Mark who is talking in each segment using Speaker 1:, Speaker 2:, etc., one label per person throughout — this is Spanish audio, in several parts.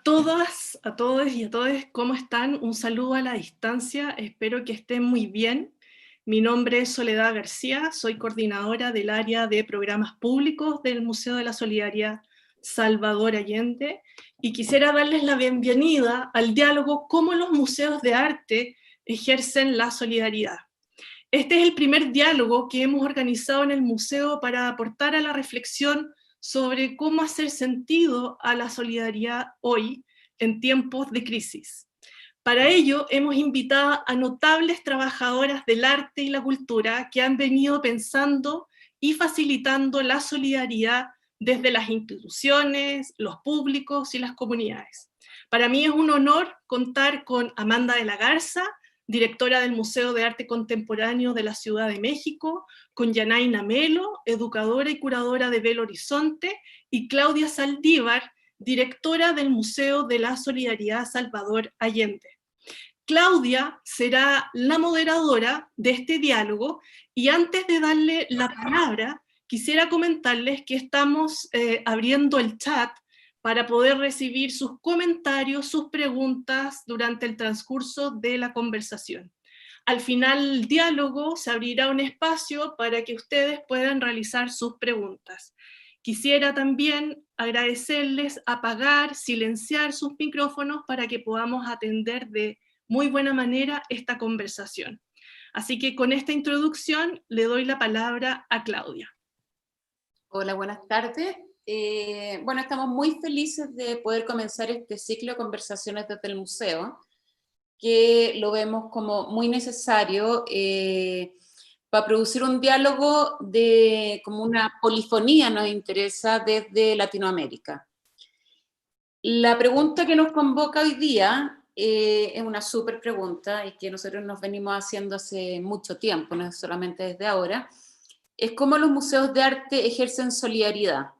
Speaker 1: todas, a todos y a todos, ¿cómo están? Un saludo a la distancia, espero que estén muy bien. Mi nombre es Soledad García, soy coordinadora del área de programas públicos del Museo de la Solidaridad Salvador Allende y quisiera darles la bienvenida al diálogo Cómo los museos de arte ejercen la solidaridad. Este es el primer diálogo que hemos organizado en el museo para aportar a la reflexión sobre cómo hacer sentido a la solidaridad hoy en tiempos de crisis. Para ello hemos invitado a notables trabajadoras del arte y la cultura que han venido pensando y facilitando la solidaridad desde las instituciones, los públicos y las comunidades. Para mí es un honor contar con Amanda de la Garza, directora del Museo de Arte Contemporáneo de la Ciudad de México, con Yanaina Melo, educadora y curadora de Belo Horizonte, y Claudia Saldívar, directora del Museo de la Solidaridad Salvador Allende. Claudia será la moderadora de este diálogo y antes de darle la palabra, quisiera comentarles que estamos abriendo el chat para poder recibir sus comentarios, sus preguntas durante el transcurso de la conversación. Al final del diálogo se abrirá un espacio para que ustedes puedan realizar sus preguntas. Quisiera también agradecerles apagar, silenciar sus micrófonos para que podamos atender de muy buena manera esta conversación. Así que con esta introducción le doy la palabra a Claudia.
Speaker 2: Hola, buenas tardes. Bueno, estamos muy felices de poder comenzar este ciclo de conversaciones desde el museo, que lo vemos como muy necesario para producir un diálogo como una polifonía nos interesa desde Latinoamérica. La pregunta que nos convoca hoy día es una súper pregunta y que nosotros nos venimos haciendo hace mucho tiempo, no es solamente desde ahora, es cómo los museos de arte ejercen solidaridad.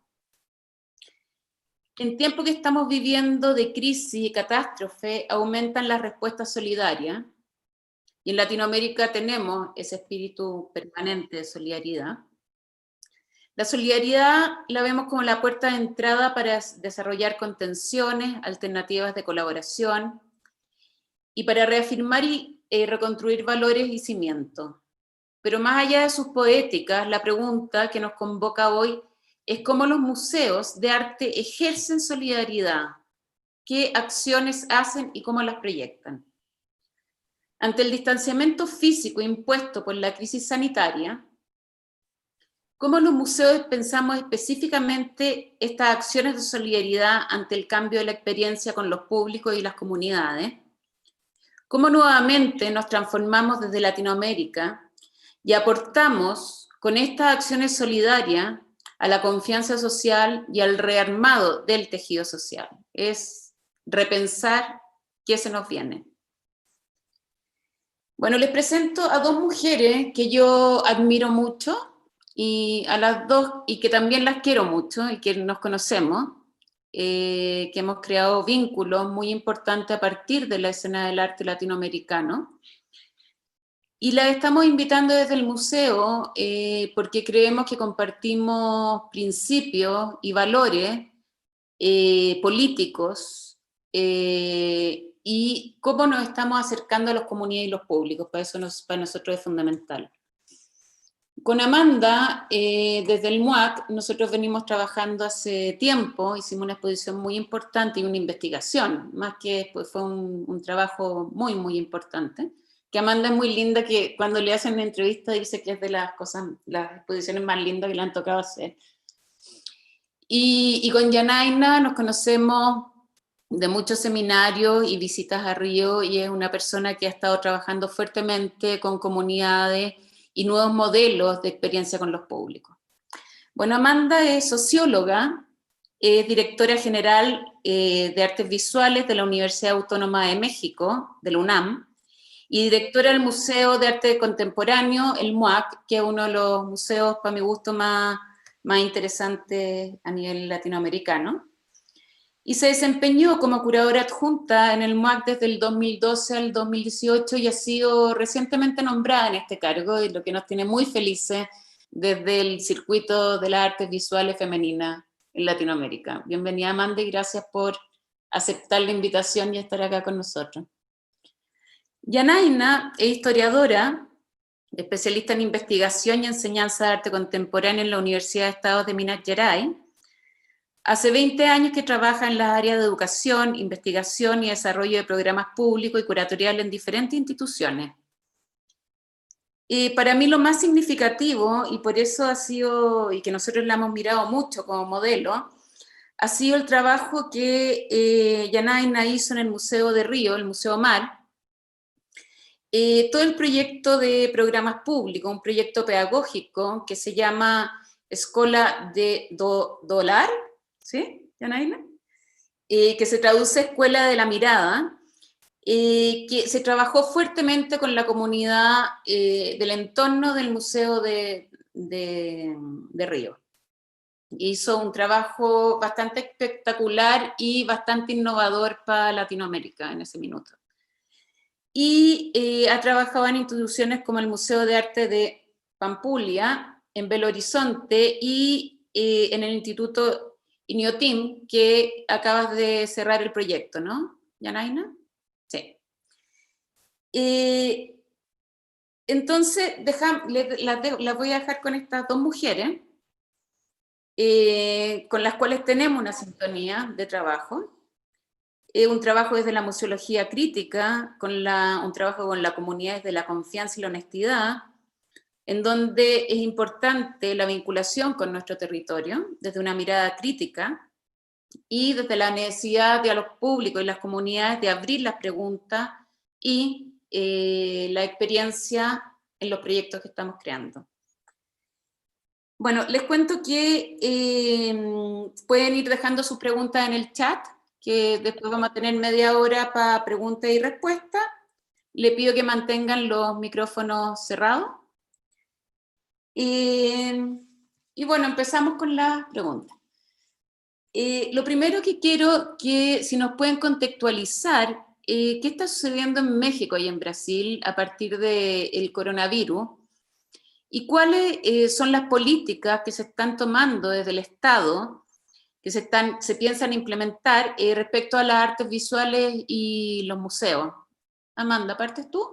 Speaker 2: En tiempos que estamos viviendo de crisis y catástrofe, aumentan las respuestas solidarias, y en Latinoamérica tenemos ese espíritu permanente de solidaridad. La solidaridad la vemos como la puerta de entrada para desarrollar contenciones, alternativas de colaboración, y para reafirmar y reconstruir valores y cimientos. Pero más allá de sus poéticas, la pregunta que nos convoca hoy es cómo los museos de arte ejercen solidaridad, qué acciones hacen y cómo las proyectan. Ante el distanciamiento físico impuesto por la crisis sanitaria, ¿cómo los museos pensamos específicamente estas acciones de solidaridad ante el cambio de la experiencia con los públicos y las comunidades? ¿Cómo nuevamente nos transformamos desde Latinoamérica y aportamos con estas acciones solidarias a la confianza social y al rearmado del tejido social? Es repensar qué se nos viene. Bueno, les presento a dos mujeres que yo admiro mucho y a las dos, y que también las quiero mucho y que nos conocemos, que hemos creado vínculos muy importantes a partir de la escena del arte latinoamericano. Y las estamos invitando desde el museo porque creemos que compartimos principios y valores políticos y cómo nos estamos acercando a las comunidades y los públicos. Para eso para nosotros es fundamental. Con Amanda, desde el MUAC, nosotros venimos trabajando hace tiempo, hicimos una exposición muy importante y una investigación, más que pues, fue un trabajo muy, muy importante. Que Amanda es muy linda, que cuando le hacen una entrevista dice que es de las exposiciones más lindas que le han tocado hacer. Y con Yanaina nos conocemos de muchos seminarios y visitas a Río, y es una persona que ha estado trabajando fuertemente con comunidades y nuevos modelos de experiencia con los públicos. Bueno, Amanda es socióloga, es directora general de Artes Visuales de la Universidad Autónoma de México, de la UNAM, y directora del Museo de Arte Contemporáneo, el MUAC, que es uno de los museos, para mi gusto, más interesantes a nivel latinoamericano. Y se desempeñó como curadora adjunta en el MUAC desde el 2012 al 2018 y ha sido recientemente nombrada en este cargo, y lo que nos tiene muy felices desde el circuito de las artes visuales femeninas en Latinoamérica. Bienvenida, Amanda, y gracias por aceptar la invitación y estar acá con nosotros. Yanaina es historiadora, especialista en investigación y enseñanza de arte contemporáneo en la Universidad de Estados de Minas Gerais. Hace 20 años que trabaja en las áreas de educación, investigación y desarrollo de programas públicos y curatoriales en diferentes instituciones. Para mí lo más significativo, y por eso ha sido, y que nosotros la hemos mirado mucho como modelo, ha sido el trabajo que Yanaina hizo en el Museo de Río, el Museo Mar, todo el proyecto de programas públicos, un proyecto pedagógico que se llama Escola de Dolar, ¿sí, Yanaina? Que se traduce Escuela de la Mirada, que se trabajó fuertemente con la comunidad del entorno del Museo de Río. Hizo un trabajo bastante espectacular y bastante innovador para Latinoamérica en ese minuto. Y ha trabajado en instituciones como el Museo de Arte de Pampulia, en Belo Horizonte y en el Instituto Iniotim, que acabas de cerrar el proyecto, ¿no, Yanaina? Sí. Entonces, las voy a dejar con estas dos mujeres, con las cuales tenemos una sintonía de trabajo. Un trabajo desde la museología crítica, un trabajo con la comunidad desde la confianza y la honestidad, en donde es importante la vinculación con nuestro territorio, desde una mirada crítica, y desde la necesidad de a los públicos y las comunidades de abrir las preguntas y la experiencia en los proyectos que estamos creando. Bueno, les cuento que pueden ir dejando sus preguntas en el chat, que después vamos a tener media hora para preguntas y respuestas. Le pido que mantengan los micrófonos cerrados. Y bueno, empezamos con las preguntas. Lo primero que quiero que si nos pueden contextualizar qué está sucediendo en México y en Brasil a partir del coronavirus y cuáles son las políticas que se están tomando desde el Estado, que se piensan implementar respecto a las artes visuales y los museos. Amanda, ¿partes tú?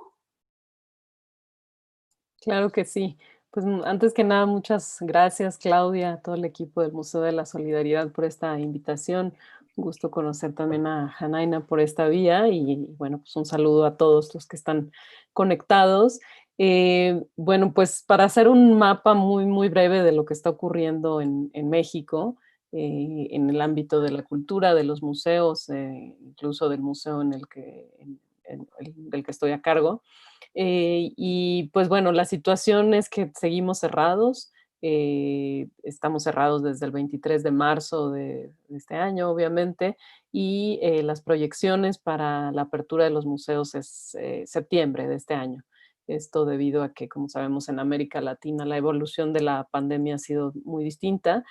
Speaker 3: Claro que sí. Pues antes que nada, muchas gracias, Claudia, a todo el equipo del Museo de la Solidaridad por esta invitación. Un gusto conocer también a Janaina por esta vía y bueno, pues un saludo a todos los que están conectados. Bueno, pues para hacer un mapa muy breve de lo que está ocurriendo en México, en el ámbito de la cultura, de los museos, incluso del museo del que estoy a cargo. Y pues bueno, la situación es que seguimos cerrados. Estamos cerrados desde el 23 de marzo de este año, obviamente, y las proyecciones para la apertura de los museos es septiembre de este año. Esto debido a que, como sabemos, en América Latina la evolución de la pandemia ha sido muy distinta,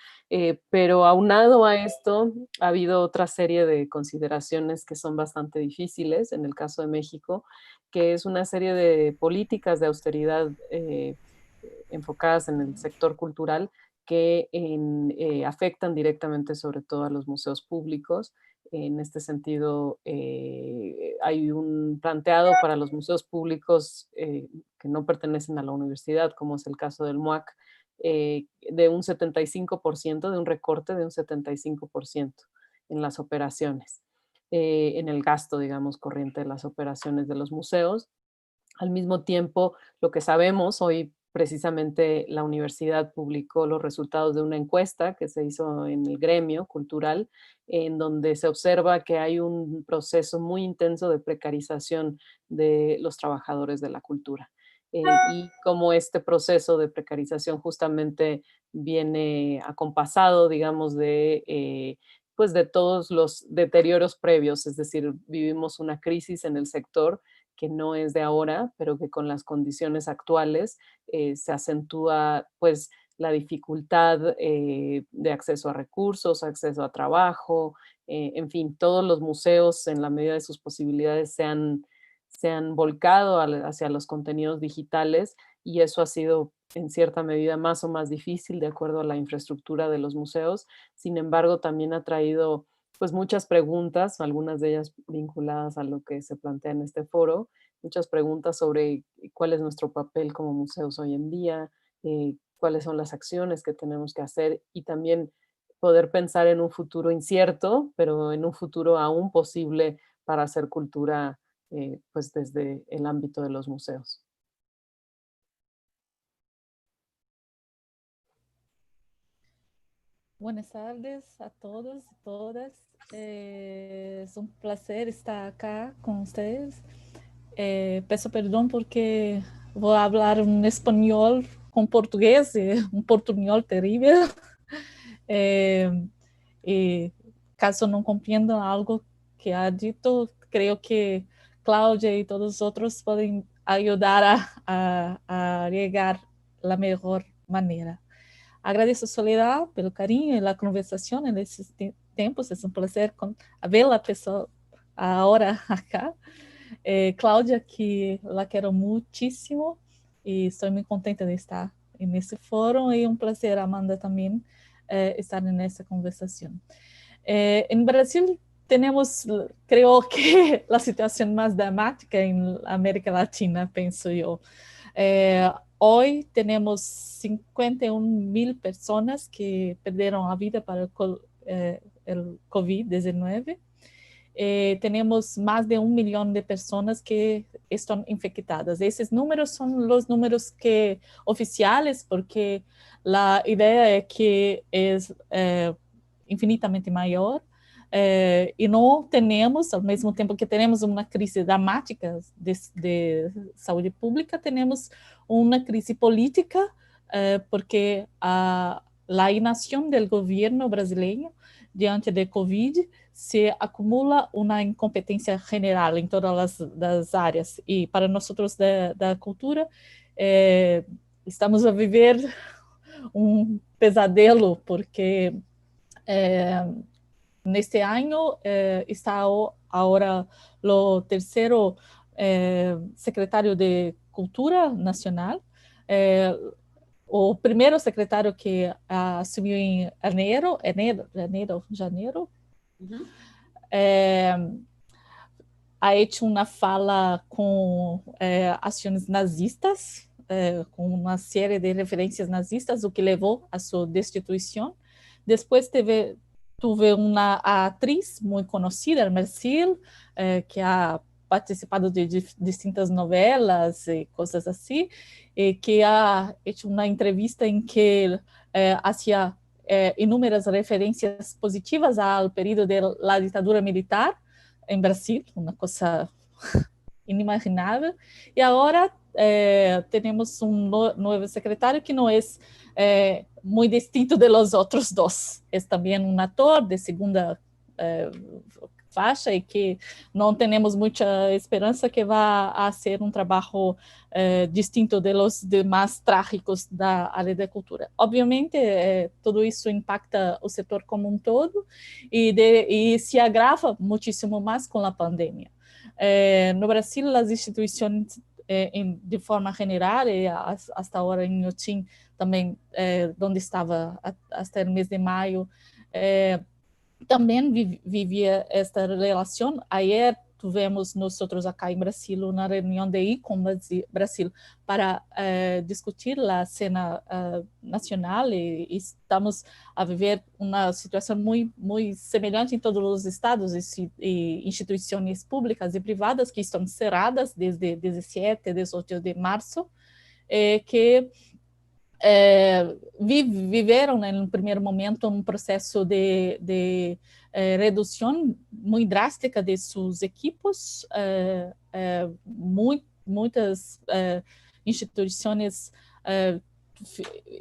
Speaker 3: pero aunado a esto, ha habido otra serie de consideraciones que son bastante difíciles en el caso de México, que es una serie de políticas de austeridad enfocadas en el sector cultural que afectan directamente sobre todo a los museos públicos. En este sentido, hay un planteado para los museos públicos que no pertenecen a la universidad, como es el caso del MUAC, de un 75%, de un recorte de un 75% en las operaciones, en el gasto, digamos, corriente de las operaciones de los museos. Al mismo tiempo, lo que sabemos hoy, precisamente la universidad publicó los resultados de una encuesta que se hizo en el gremio cultural, en donde se observa que hay un proceso muy intenso de precarización de los trabajadores de la cultura. Y como este proceso de precarización justamente viene acompasado, digamos, pues de todos los deterioros previos, es decir, vivimos una crisis en el sector que no es de ahora, pero que con las condiciones actuales se acentúa pues la dificultad de acceso a recursos, acceso a trabajo, en fin, todos los museos en la medida de sus posibilidades se han volcado hacia los contenidos digitales y eso ha sido en cierta medida más o más difícil de acuerdo a la infraestructura de los museos. Sin embargo, también ha traído pues muchas preguntas, algunas de ellas vinculadas a lo que se plantea en este foro, muchas preguntas sobre cuál es nuestro papel como museos hoy en día, cuáles son las acciones que tenemos que hacer y también poder pensar en un futuro incierto, pero en un futuro aún posible para hacer cultura, pues desde el ámbito de los museos.
Speaker 4: Buenas tardes a todos y todas. Es un placer estar acá con ustedes. Peço perdão porque vou falar um espanhol com português, um portunhol terrível. E caso não compreendam algo que ha dito, creio que Cláudia e todos os outros podem ajudar a llegar da melhor maneira. Agradeço a Soledad pelo carinho e a conversação nesses tempos. É um prazer ver a pessoa agora acá. Cláudia, que la quero muitíssimo e estou muito contente de estar nesse fórum e um prazer, Amanda, também estar nessa conversação. Em Brasil, temos, creio que, a situação mais dramática em América Latina, penso eu. Hoy tenemos 51,000 personas que perdieron la vida para el COVID-19. Tenemos más de 1 millón de personas que están infectadas. Esos números son los números oficiales, porque la idea es que es infinitamente mayor. E não temos, ao mesmo tempo que temos uma crise dramática de saúde pública, temos uma crise política, porque a inação do governo brasileiro diante da Covid se acumula uma incompetência general em todas as áreas. E para nós da cultura, estamos a viver um pesadelo, porque neste ano está agora o terceiro secretário de Cultura Nacional, o primeiro secretário que assumiu em janeiro, ha hecho uma fala com ações nazistas, com uma série de referências nazistas, o que levou a sua destituição. Depois tuve uma atriz muito conhecida, Mercil, que ha participado de distintas novelas e coisas assim, e que ha hecho uma entrevista em que hacía inúmeras referências positivas ao período da ditadura militar em Brasil, uma coisa inimaginável. E agora temos um novo secretário que não é muito distinto de los outros dois. É também um ator de segunda faixa e que não temos muita esperança que vá a ser um trabalho distinto de los demais trágicos da área da cultura. Obviamente, tudo isso impacta o setor como um todo e se agrava muitíssimo mais com a pandemia. No Brasil, as instituições, de forma general, e hasta agora em Inhotim também, onde estava até o mês de maio, também vivia esta relação. Ayer tivemos nós acá em Brasil uma reunião de ICOM Brasil para discutir a cena nacional e estamos a viver uma situação muito semelhante em todos os estados e instituições públicas e privadas que estão cerradas desde 17, 18 de março, que viveram, no primeiro momento, um processo de redução muito drástica de seus equipos. Muitas instituições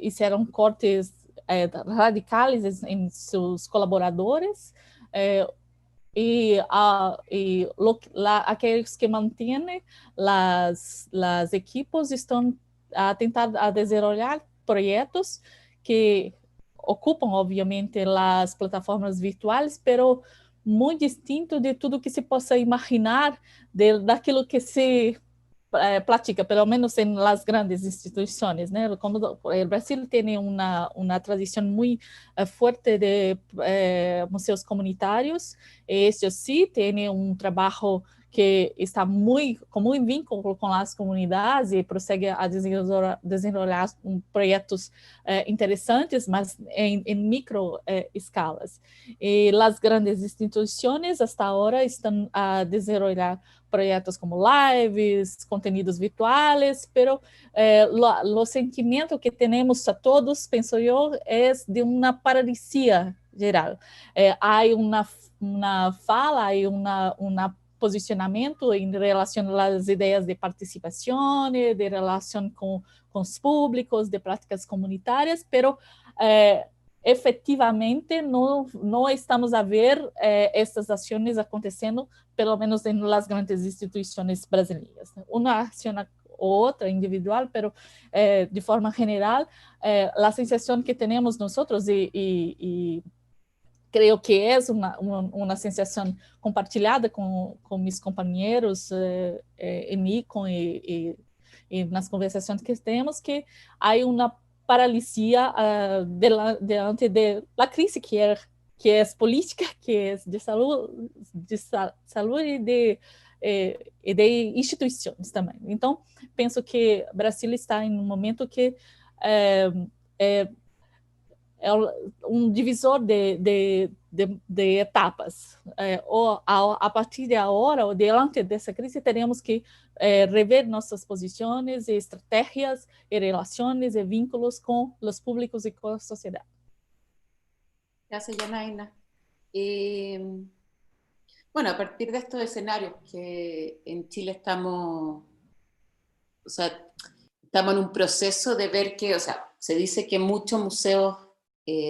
Speaker 4: fizeram cortes radicais em seus colaboradores, e aqueles que mantêm as equipos estão a tentar desenvolver projetos que ocupam, obviamente, as plataformas virtuais, pero muito distinto de tudo que se possa imaginar daquilo que se práctica, pelo menos en las grandes instituciones, ¿no? Como el Brasil tiene una tradición muy fuerte de museos comunitarios. Ellos sí tienen un trabajo que está con muy vínculo con las comunidades y prossegue a desenvolver proyectos interesantes, mas en micro escalas. Y las grandes instituciones hasta ahora están a desarrollar proyectos como lives, contenidos virtuales, pero lo sentimiento que tenemos a todos, pienso yo, es de una paralisia geral. Hay una fala, hay una posicionamento em relação às ideias de participação, de relação com os públicos, de práticas comunitárias, pero efetivamente não estamos a ver estas ações acontecendo, pelo menos em las grandes instituições brasileiras. Uma ação ou outra individual, pero de forma general, a sensação que temos nós e creo que es una sensación compartilhada con mis compañeros en ICON y en las conversaciones que tenemos, que hay una paralisia delante de la crisis que es política, que es de salud y de instituições também. Então, penso que o Brasil está em um momento que é um divisor de etapas. A partir de agora, ou diante dessa crise, teremos que rever nossas posições, estratégias, relações e vínculos com os públicos e com a sociedade.
Speaker 2: Gracias, Yanaina. Bueno, a partir de estos escenarios que en Chile estamos en un proceso de ver que, se dice que muchos museos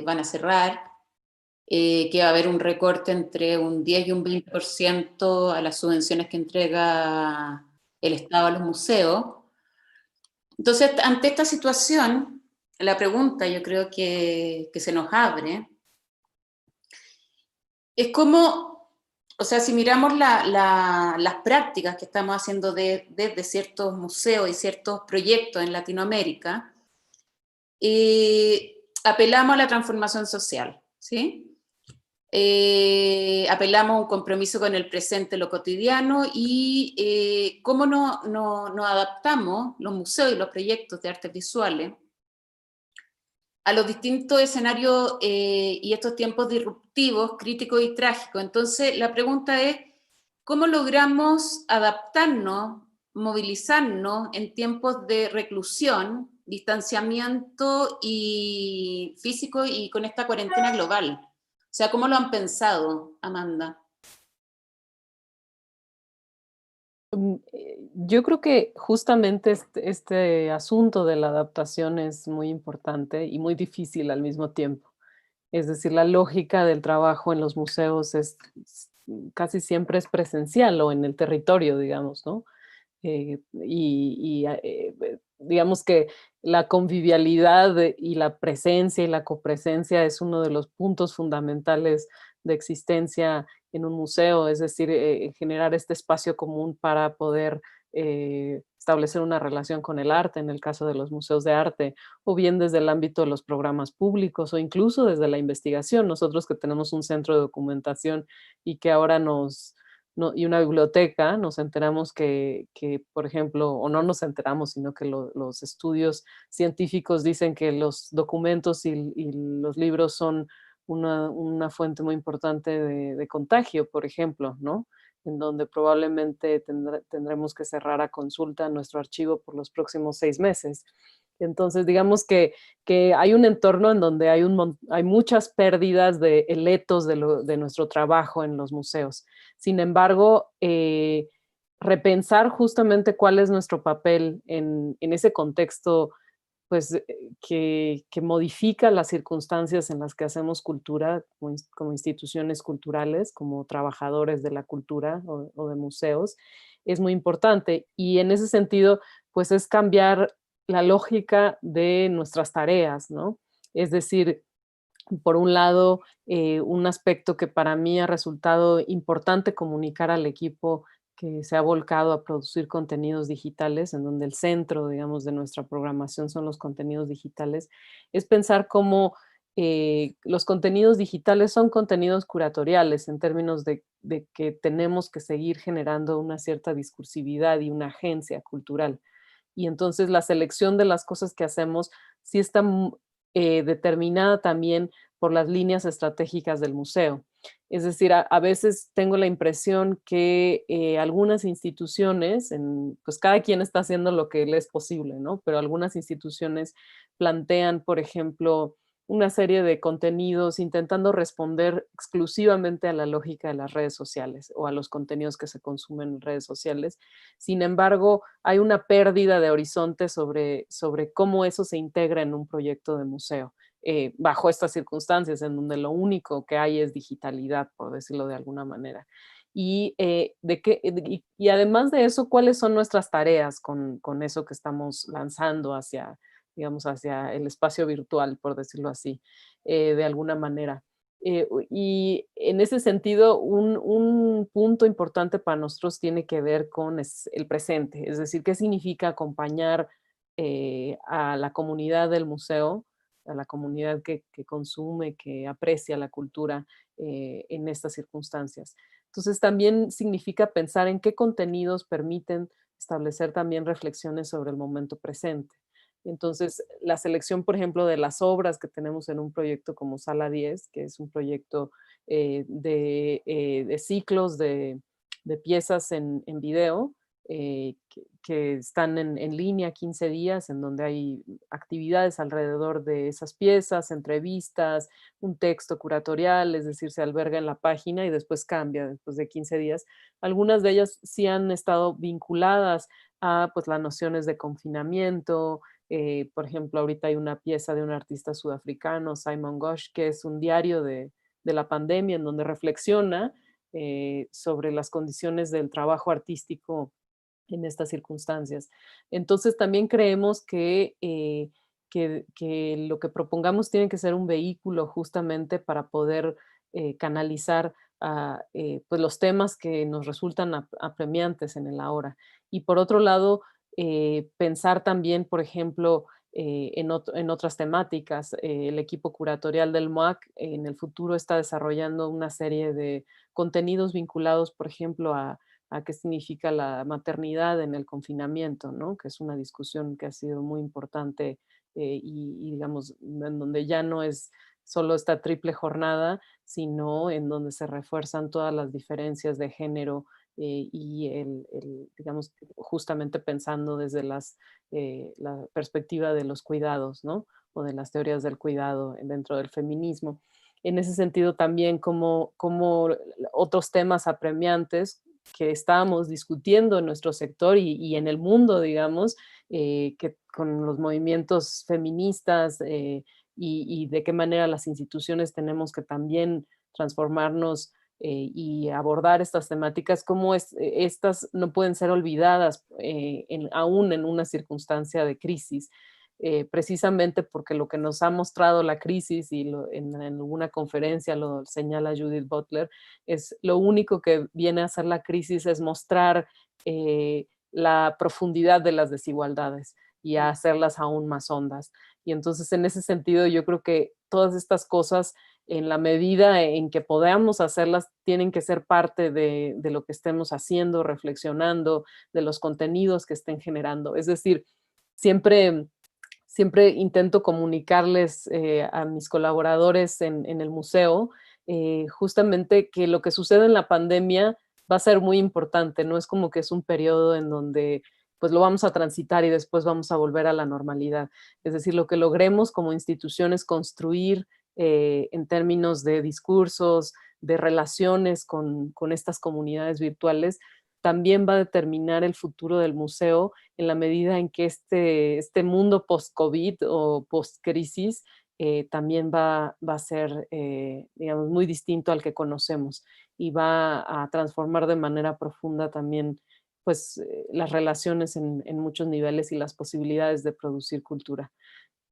Speaker 2: van a cerrar, que va a haber un recorte entre un 10 y un 20% a las subvenciones que entrega el Estado a los museos. Entonces, ante esta situación, la pregunta yo creo que se nos abre es cómo, si miramos las prácticas que estamos haciendo desde ciertos museos y ciertos proyectos en Latinoamérica, apelamos a la transformación social, ¿sí? Apelamos a un compromiso con el presente, lo cotidiano, y cómo nos adaptamos los museos y los proyectos de artes visuales a los distintos escenarios y estos tiempos disruptivos, críticos y trágicos. Entonces, la pregunta es, ¿cómo logramos adaptarnos, movilizarnos en tiempos de reclusión, distanciamiento y físico y con esta cuarentena global? ¿Cómo lo han pensado, Amanda?
Speaker 3: Yo creo que justamente este asunto de la adaptación es muy importante y muy difícil al mismo tiempo. Es decir, la lógica del trabajo en los museos casi siempre es presencial o en el territorio, digamos, ¿no? Digamos que la convivialidad y la presencia y la copresencia es uno de los puntos fundamentales de existencia en un museo, es decir, generar este espacio común para poder establecer una relación con el arte, en el caso de los museos de arte, o bien desde el ámbito de los programas públicos o incluso desde la investigación. Nosotros que tenemos un centro de documentación y que ahora y una biblioteca, nos enteramos que, por ejemplo, o no nos enteramos, sino que los estudios científicos dicen que los documentos y los libros son una fuente muy importante de contagio, por ejemplo, ¿no? En donde probablemente tendremos que cerrar a consulta nuestro archivo por los próximos 6 meses. Entonces, digamos que hay un entorno en donde hay muchas pérdidas del ethos de nuestro trabajo en los museos. Sin embargo, repensar justamente cuál es nuestro papel en ese contexto, pues, que modifica las circunstancias en las que hacemos cultura como instituciones culturales, como trabajadores de la cultura o de museos, es muy importante. Y en ese sentido, pues es cambiar la lógica de nuestras tareas, ¿no? Es decir, por un lado, un aspecto que para mí ha resultado importante comunicar al equipo que se ha volcado a producir contenidos digitales, en donde el centro, digamos, de nuestra programación son los contenidos digitales, es pensar cómo los contenidos digitales son contenidos curatoriales en términos de que tenemos que seguir generando una cierta discursividad y una agencia cultural. Y entonces la selección de las cosas que hacemos sí está determinada también por las líneas estratégicas del museo. Es decir, a veces tengo la impresión que algunas instituciones, pues cada quien está haciendo lo que le es posible, ¿no? Pero algunas instituciones plantean, por ejemplo, una serie de contenidos intentando responder exclusivamente a la lógica de las redes sociales o a los contenidos que se consumen en redes sociales. Sin embargo, hay una pérdida de horizonte sobre cómo eso se integra en un proyecto de museo. Bajo estas circunstancias en donde lo único que hay es digitalidad, por decirlo de alguna manera. Y, y además de eso, ¿cuáles son nuestras tareas con eso que estamos lanzando hacia, digamos, hacia el espacio virtual, por decirlo así, de alguna manera? Y en ese sentido, un punto importante para nosotros tiene que ver con el presente, es decir, qué significa acompañar a la comunidad del museo, a la comunidad que consume, que aprecia la cultura en estas circunstancias. Entonces también significa pensar en qué contenidos permiten establecer también reflexiones sobre el momento presente. Entonces, la selección, por ejemplo, de las obras que tenemos en un proyecto como Sala 10, que es un proyecto de ciclos de piezas en video, que están en línea 15 días, en donde hay actividades alrededor de esas piezas, entrevistas, un texto curatorial, es decir, se alberga en la página y después cambia después de 15 días. Algunas de ellas sí han estado vinculadas a pues, las nociones de confinamiento. Por ejemplo, ahorita hay una pieza de un artista sudafricano, Simon Ghosh, que es un diario de la pandemia en donde reflexiona sobre las condiciones del trabajo artístico en estas circunstancias. Entonces también creemos que lo que propongamos tiene que ser un vehículo justamente para poder canalizar pues los temas que nos resultan apremiantes en el ahora. Y por otro lado, pensar también, por ejemplo, en otras temáticas. El equipo curatorial del MOAC en el futuro está desarrollando una serie de contenidos vinculados, por ejemplo, a qué significa la maternidad en el confinamiento, ¿no? Que es una discusión que ha sido muy importante y digamos, en donde ya no es solo esta triple jornada, sino en donde se refuerzan todas las diferencias de género y digamos, justamente pensando desde la perspectiva de los cuidados, ¿no? O de las teorías del cuidado dentro del feminismo. En ese sentido también como otros temas apremiantes que estábamos discutiendo en nuestro sector y en el mundo, digamos, que con los movimientos feministas y de qué manera las instituciones tenemos que también transformarnos y abordar estas temáticas, cómo estas no pueden ser olvidadas aún en una circunstancia de crisis. Precisamente porque lo que nos ha mostrado la crisis, y en alguna conferencia lo señala Judith Butler, es lo único que viene a hacer la crisis es mostrar la profundidad de las desigualdades y a hacerlas aún más hondas. Y entonces en ese sentido yo creo que todas estas cosas, en la medida en que podamos hacerlas, tienen que ser parte de lo que estemos haciendo, reflexionando, de los contenidos que estén generando. Es decir, siempre intento comunicarles a mis colaboradores en el museo justamente que lo que sucede en la pandemia va a ser muy importante, no es como que es un periodo en donde pues lo vamos a transitar y después vamos a volver a la normalidad. Es decir, lo que logremos como institución es construir en términos de discursos, de relaciones con estas comunidades virtuales, también va a determinar el futuro del museo en la medida en que este mundo post-COVID o post-crisis también va a ser, digamos, muy distinto al que conocemos y va a transformar de manera profunda también pues, las relaciones en muchos niveles y las posibilidades de producir cultura.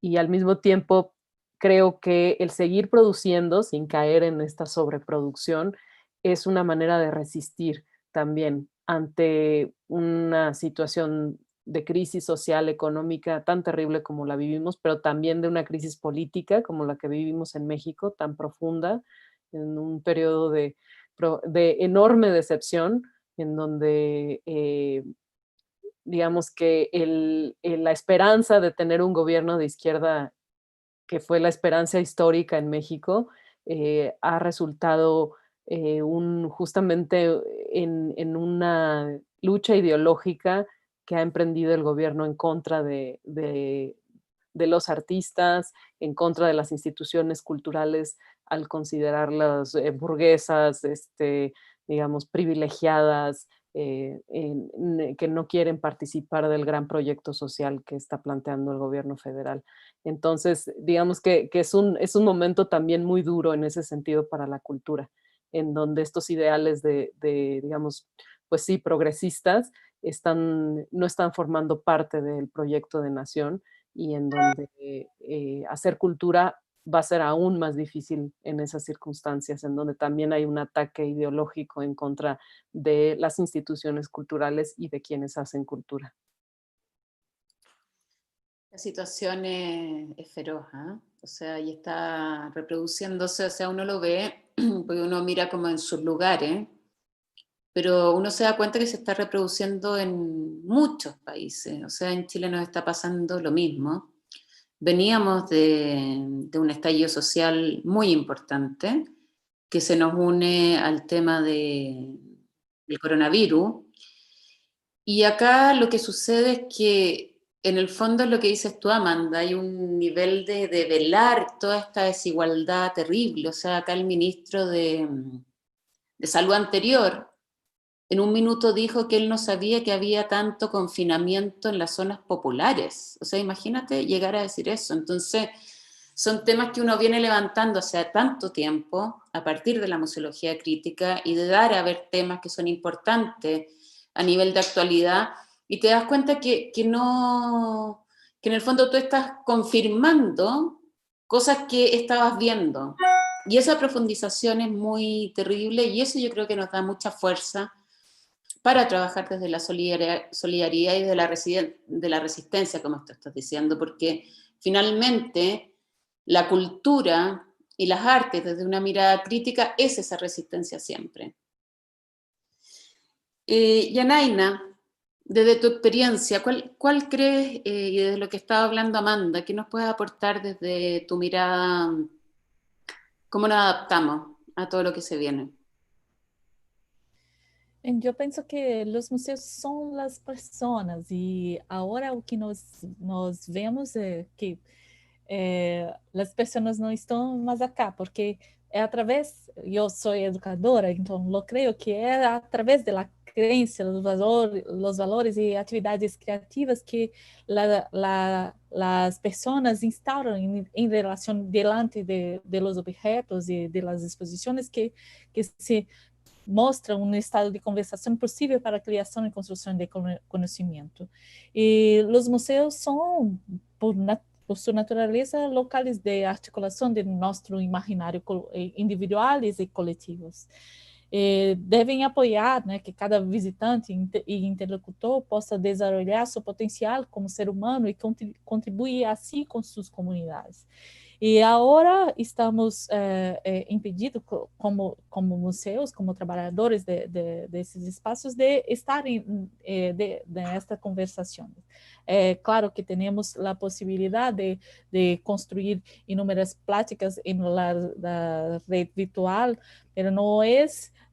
Speaker 3: Y al mismo tiempo, creo que el seguir produciendo sin caer en esta sobreproducción es una manera de resistir también ante una situación de crisis social, económica tan terrible como la vivimos, pero también de una crisis política como la que vivimos en México, tan profunda, en un periodo de enorme decepción, en donde digamos que la esperanza de tener un gobierno de izquierda, que fue la esperanza histórica en México, ha resultado justamente en una lucha ideológica que ha emprendido el gobierno en contra de los artistas, en contra de las instituciones culturales, al considerarlas burguesas, digamos, privilegiadas, que no quieren participar del gran proyecto social que está planteando el gobierno federal. Entonces, digamos que es un momento también muy duro en ese sentido para la cultura, en donde estos ideales digamos, pues sí, progresistas, no están formando parte del proyecto de nación, y en donde hacer cultura va a ser aún más difícil en esas circunstancias, en donde también hay un ataque ideológico en contra de las instituciones culturales y de quienes hacen cultura.
Speaker 2: La situación es feroz, ¿eh? O sea, y está reproduciéndose, o sea, uno lo ve, porque uno mira como en sus lugares, pero uno se da cuenta que se está reproduciendo en muchos países. O sea, en Chile nos está pasando lo mismo. Veníamos de un estallido social muy importante que se nos une al tema del coronavirus. Y acá lo que sucede es que, en el fondo, es lo que dices tú, Amanda, hay un nivel de velar toda esta desigualdad terrible. O sea, acá el ministro de Salud anterior, en un minuto dijo que él no sabía que había tanto confinamiento en las zonas populares. O sea, imagínate llegar a decir eso. Entonces, son temas que uno viene levantando hace tanto tiempo, a partir de la museología crítica, y de dar a ver temas que son importantes a nivel de actualidad, y te das cuenta que no, que en el fondo tú estás confirmando cosas que estabas viendo. Y esa profundización es muy terrible, y eso yo creo que nos da mucha fuerza para trabajar desde la solidaridad y de la resistencia, como te estás diciendo, porque finalmente la cultura y las artes desde una mirada crítica es esa resistencia siempre. Yanaina, desde tu experiencia, ¿cuál crees, y desde lo que estaba hablando Amanda, qué nos puedes aportar desde tu mirada, cómo nos adaptamos a todo lo que se viene?
Speaker 4: Eu penso que os museus são as pessoas e agora o que nós vemos é que as pessoas não estão mais acá, porque é através, eu sou educadora, então eu creio que é através da crença, os valores e atividades criativas que as pessoas instauram em relação diante de los objetos e de las exposições que se mostra um estado de conversação possível para a criação e construção de conhecimento. E os museus são, por sua natureza, locais de articulação de nosso imaginário individuais e coletivos. Devem apoiar, né, que cada visitante e interlocutor possa desenvolver seu potencial como ser humano e contribuir assim com suas comunidades. E agora estamos impedidos, como museus, como trabalhadores desses espaços, de estar nesta conversação. Claro que temos a possibilidade de construir inúmeras práticas na rede virtual, mas não é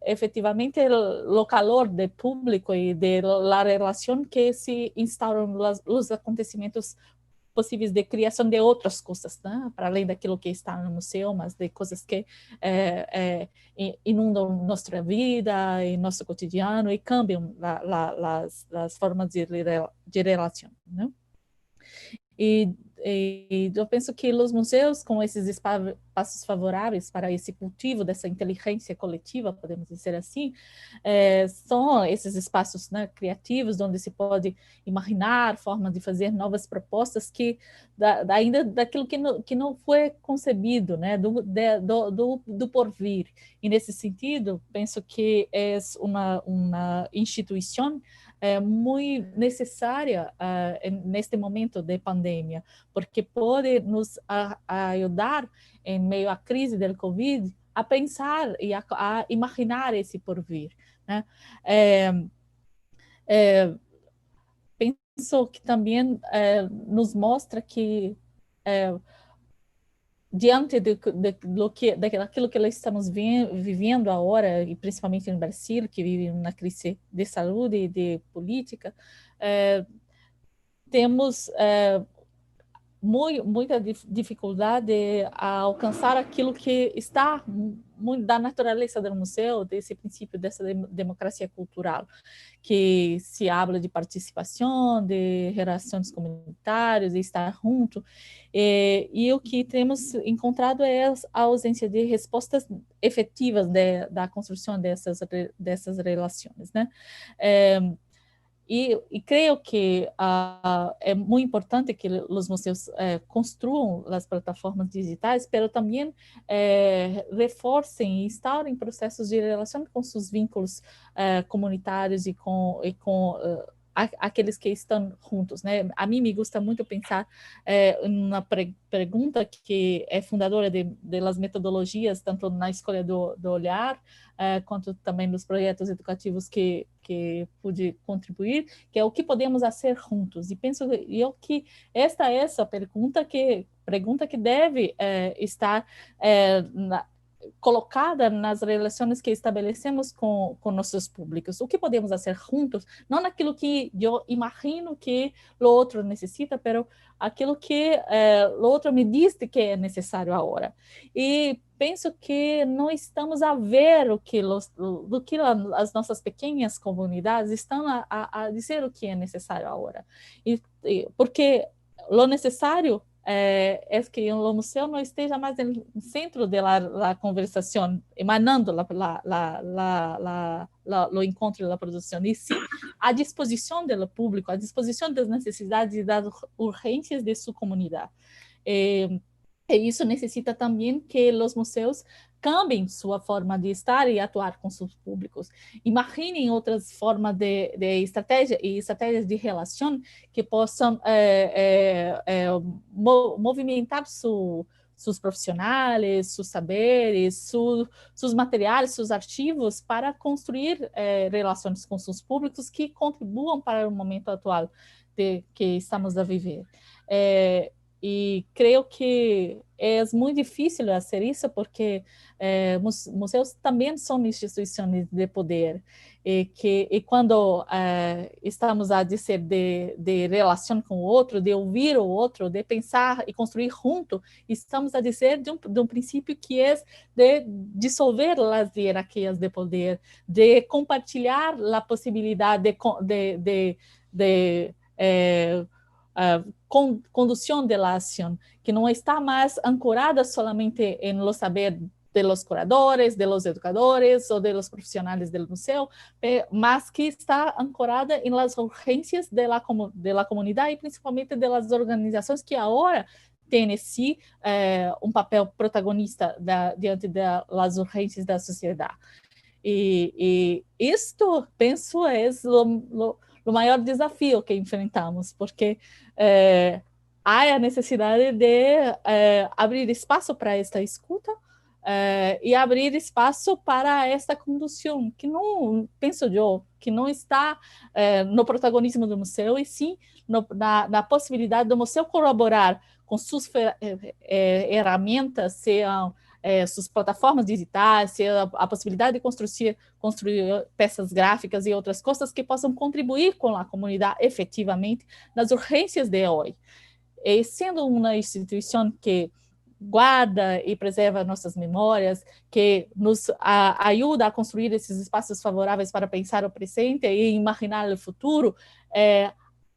Speaker 4: efetivamente o calor do público e da relação que se instauram os acontecimentos possíveis de criação de outras coisas, né? Para além daquilo que está no museu, mas de coisas que inundam nossa vida e nosso cotidiano e cambiam as formas de relação, né? E eu penso que os museus, com esses espaços favoráveis para esse cultivo dessa inteligência coletiva, podemos dizer assim, são esses espaços, né, criativos, onde se pode imaginar formas de fazer novas propostas que ainda daquilo que não foi concebido, né, do porvir. E nesse sentido, penso que é uma instituição muito necessária neste momento de pandemia, porque pode nos ajudar, em meio à crise do Covid, a pensar e a imaginar esse porvir, né? Penso que também nos mostra que diante daquilo que nós estamos vivendo agora, e principalmente no Brasil, que vive uma crise de saúde e de política, temos muita dificuldade a alcançar aquilo que está muito da natureza do museu, desse princípio dessa democracia cultural, que se habla de participação, de relações comunitárias, de estar junto, e o que temos encontrado é a ausência de respostas efetivas da construção dessas relações, né? E creio que é muito importante que os museus construam as plataformas digitais, mas também reforcem e instaurem processos de relação com seus vínculos comunitários e com aqueles que estão juntos, né? A mim me gusta muito pensar em uma pergunta que é fundadora das metodologias, tanto na escolha do olhar, quanto também nos projetos educativos que pude contribuir, que é o que podemos fazer juntos. E penso que esta é essa pergunta que deve estar colocada nas relações que estabelecemos com nossos públicos. O que podemos fazer juntos, não naquilo que eu imagino que o outro necessita, mas aquilo que o outro me diz que é necessário agora. E penso que não estamos a ver do que as nossas pequenas comunidades estão a dizer o que é necessário agora. Porque o necessário é que o museu não esteja mais no centro da conversação, emanando o encontro da produção, e sim à disposição do público, à disposição das necessidades e das urgências de sua comunidade. E isso necessita também que os museus cambiem sua forma de estar e atuar com seus públicos. Imaginem outras formas de estratégia e estratégias de relação que possam movimentar seus profissionais, seus saberes, seus materiais, seus arquivos para construir relações com seus públicos que contribuam para o momento atual que estamos a viver. E creio que é muito difícil fazer isso porque museus também são instituições de poder e quando estamos a dizer de relação com o outro, de ouvir o outro, de pensar e construir junto, estamos a dizer de um princípio que é de dissolver as hierarquias de poder, de compartilhar a possibilidade de condução da ação, que não está mais ancorada solamente em lo saber de los curadores, de los educadores ou de los profissionais do museu, mas que está ancorada em las urgências de la comunidade e principalmente de las organizações que agora têm sim um papel protagonista diante das urgências da sociedade. E isto, penso, é o maior desafio que enfrentamos, porque há a necessidade de abrir espaço para esta escuta e abrir espaço para esta condução, que não, penso eu, que não está no protagonismo do museu, e sim na possibilidade do museu colaborar com suas ferramentas, sejam suas plataformas digitais, a possibilidade de construir peças gráficas e outras coisas que possam contribuir com a comunidade efetivamente nas urgências de hoje. E sendo uma instituição que guarda e preserva nossas memórias, que nos ajuda a construir esses espaços favoráveis para pensar o presente e imaginar o futuro,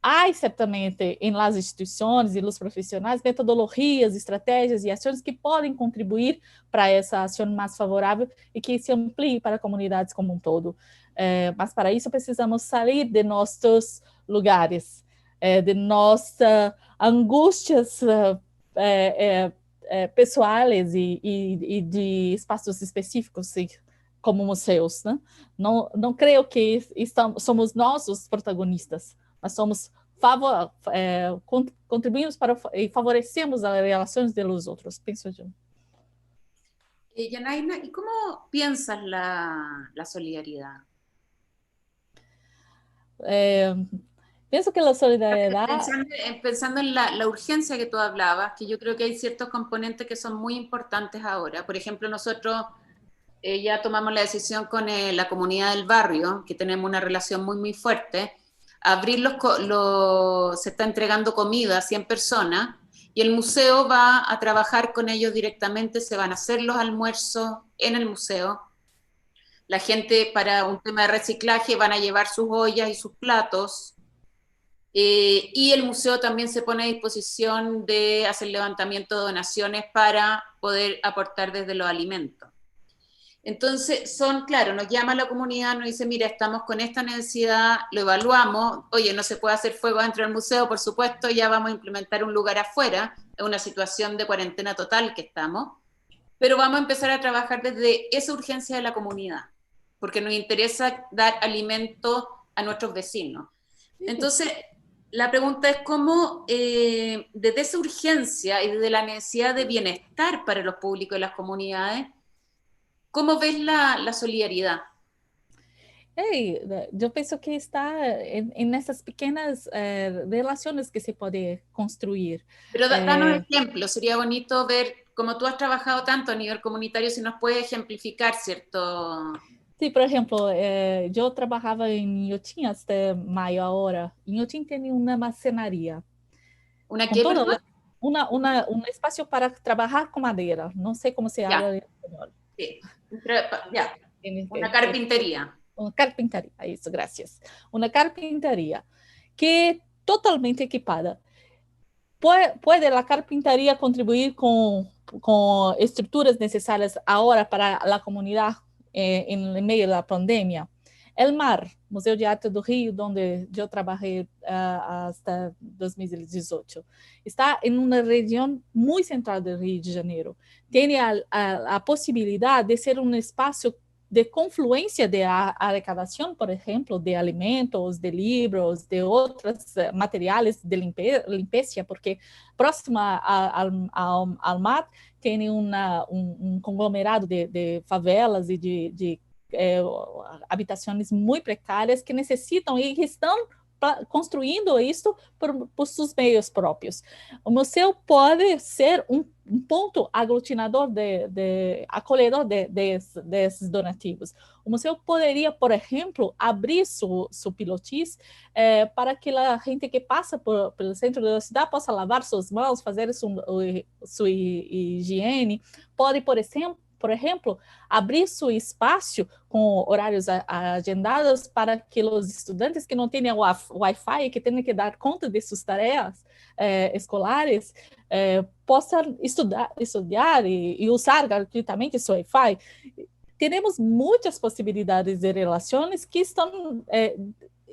Speaker 4: há certamente em las instituições e nos profissionais metodologias, estratégias e ações que podem contribuir para essa ação mais favorável e que se amplie para comunidades como um todo. Mas para isso precisamos sair de nossos lugares, de nossas angústias pessoais e de espaços específicos, como museus, né? Não creio que somos nós os protagonistas, mas somos contribuímos para e favorecemos as relações de los outros, penso eu.
Speaker 2: Yanaina, ¿y cómo piensas la solidaridad?
Speaker 4: Pienso que la solidaridad...
Speaker 2: Pensando en la urgencia que tú hablabas, que yo creo que hay ciertos componentes que son muy importantes ahora. Por ejemplo, nosotros ya tomamos la decisión con la comunidad del barrio, que tenemos una relación muy, muy fuerte. Abrir se está entregando comida a 100 personas y el museo va a trabajar con ellos directamente, se van a hacer los almuerzos en el museo. La gente, para un tema de reciclaje, van a llevar sus ollas y sus platos. Y el museo también se pone a disposición de hacer levantamiento de donaciones para poder aportar desde los alimentos. Entonces, claro, nos llama la comunidad, nos dice, mira, estamos con esta necesidad, lo evaluamos, oye, no se puede hacer fuego dentro del museo, por supuesto, ya vamos a implementar un lugar afuera, es una situación de cuarentena total que estamos, pero vamos a empezar a trabajar desde esa urgencia de la comunidad, porque nos interesa dar alimento a nuestros vecinos. Entonces, la pregunta es cómo, desde esa urgencia y desde la necesidad de bienestar para los públicos y las comunidades, ¿cómo ves la solidaridad?
Speaker 4: Eu penso que está nessas pequenas relações que se pode construir.
Speaker 2: Pero danos ejemplos, sería bonito ver, como tú has trabajado tanto a nivel comunitario, si nos puedes ejemplificar, ¿cierto?
Speaker 4: Sí, por ejemplo, yo trabajaba en Inhotim hasta mayo ahora. Inhotim tiene una marcenaria.
Speaker 2: ¿Una qué, perdón?
Speaker 4: Un espacio para trabajar con madera. No sé cómo se habla en español.
Speaker 2: Sí. Ya. Una carpintería.
Speaker 4: Una carpintería, eso, gracias. Una carpintería que totalmente equipada. ¿Puede la carpintería contribuir con estructuras necesarias ahora para la comunidad en medio de la pandemia? El MAR, Museu de Arte do Rio, donde yo trabajé hasta 2018, está en una región muy central del Rio de Janeiro. Tiene la posibilidad de ser un espacio de confluencia de arrecadación, por ejemplo, de alimentos, de libros, de otros materiales de limpieza, porque próximo al mar tiene un conglomerado de favelas y de habitações muito precárias que necessitam e que estão construindo isso por seus meios próprios. O museu pode ser um ponto aglutinador, acolhedor desses donativos. O museu poderia, por exemplo, abrir seu pilotis para que a gente que passa pelo centro da cidade possa lavar suas mãos, fazer sua higiene. Pode, por exemplo, abrir seu espaço com horários agendados para que os estudantes que não têm Wi-Fi e que têm que dar conta de suas tarefas escolares possam estudar e usar gratuitamente seu Wi-Fi. Temos muitas possibilidades de relações que estão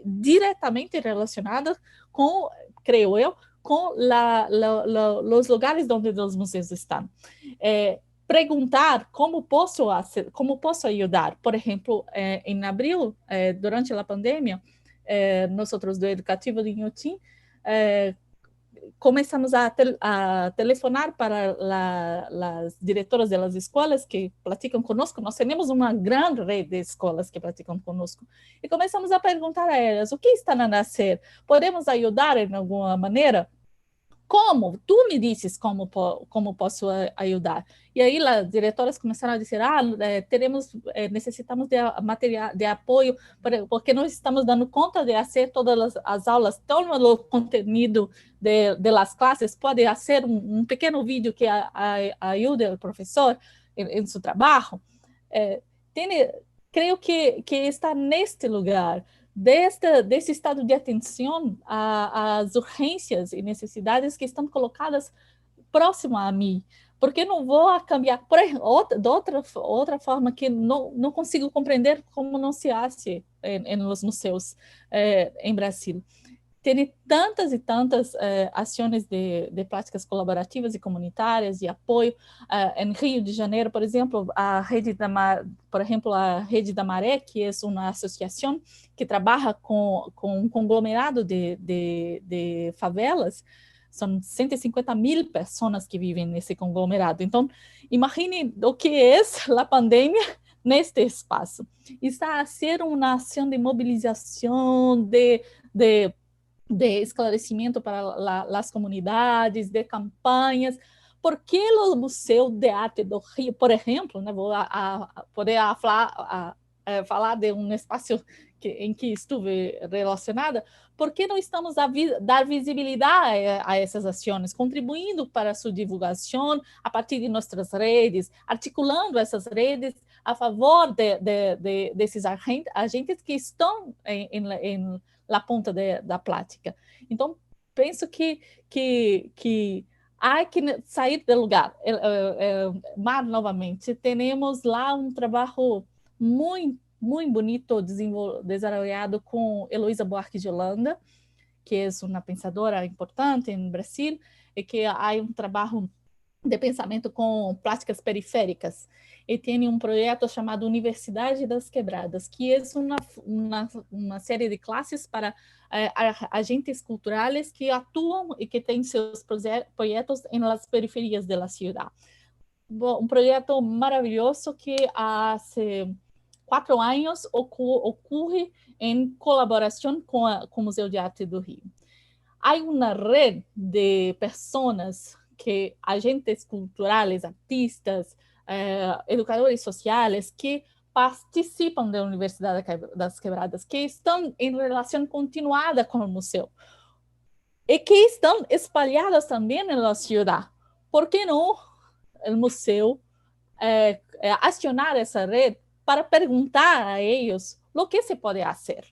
Speaker 4: diretamente relacionadas com, creio eu, com os lugares onde os museus estão. Perguntar como posso ajudar. Por exemplo, em abril, durante a pandemia, nós do Educativo de Inhotim começamos a telefonar para as diretoras das escolas que praticam conosco. Nós temos uma grande rede de escolas que praticam conosco. E começamos a perguntar a elas, o que está a nascer? Podemos ajudar de alguma maneira? Como? Tu me dizes como posso ajudar. E aí as diretoras começaram a dizer, necessitamos de material de apoio, porque nós estamos dando conta de fazer todas as aulas, todo o conteúdo de las classes, pode fazer um pequeno vídeo que ajude o professor em seu trabalho. Creio que está neste lugar desse estado de atenção às urgências e necessidades que estão colocadas próximo a mim, porque não vou cambiar. De outra forma que não consigo compreender como não se hace nos museus em Brasil. Tem tantas e tantas ações de práticas colaborativas e comunitárias e apoio. Em Rio de Janeiro, por exemplo, a Rede da Maré, que é uma associação que trabalha com um conglomerado de favelas. São 150.000 pessoas que vivem nesse conglomerado. Então, imagine o que é a pandemia neste espaço. Está a ser uma ação de mobilização, de esclarecimento para as comunidades, de campanhas. Por que o Museu de Arte do Rio, por exemplo, né, vou poder falar de um espaço em que estive relacionada, por que não estamos a dar visibilidade a essas ações, contribuindo para a sua divulgação a partir de nossas redes, articulando essas redes a favor desses agentes que estão em la ponta da plática. Então, penso que há que sair do lugar. Mar, novamente, temos lá um trabalho muito bonito desenvolvido com Heloísa Buarque de Holanda, que é uma pensadora importante no Brasil, e que há um trabalho de pensamento com práticas periféricas. E tem um projeto chamado Universidade das Quebradas, que é uma série de classes para agentes culturais que atuam e que têm seus projetos em las periferias da cidade. Um projeto maravilhoso que há 4 anos ocorre em colaboração com o Museu de Arte do Rio. Há uma rede de pessoas, agentes culturais, artistas, educadores sociais, que participam da Universidade das Quebradas, que estão em relação continuada com o museu e que estão espalhadas também na cidade. Por que não o museu acionar essa rede para perguntar a eles o que se pode fazer?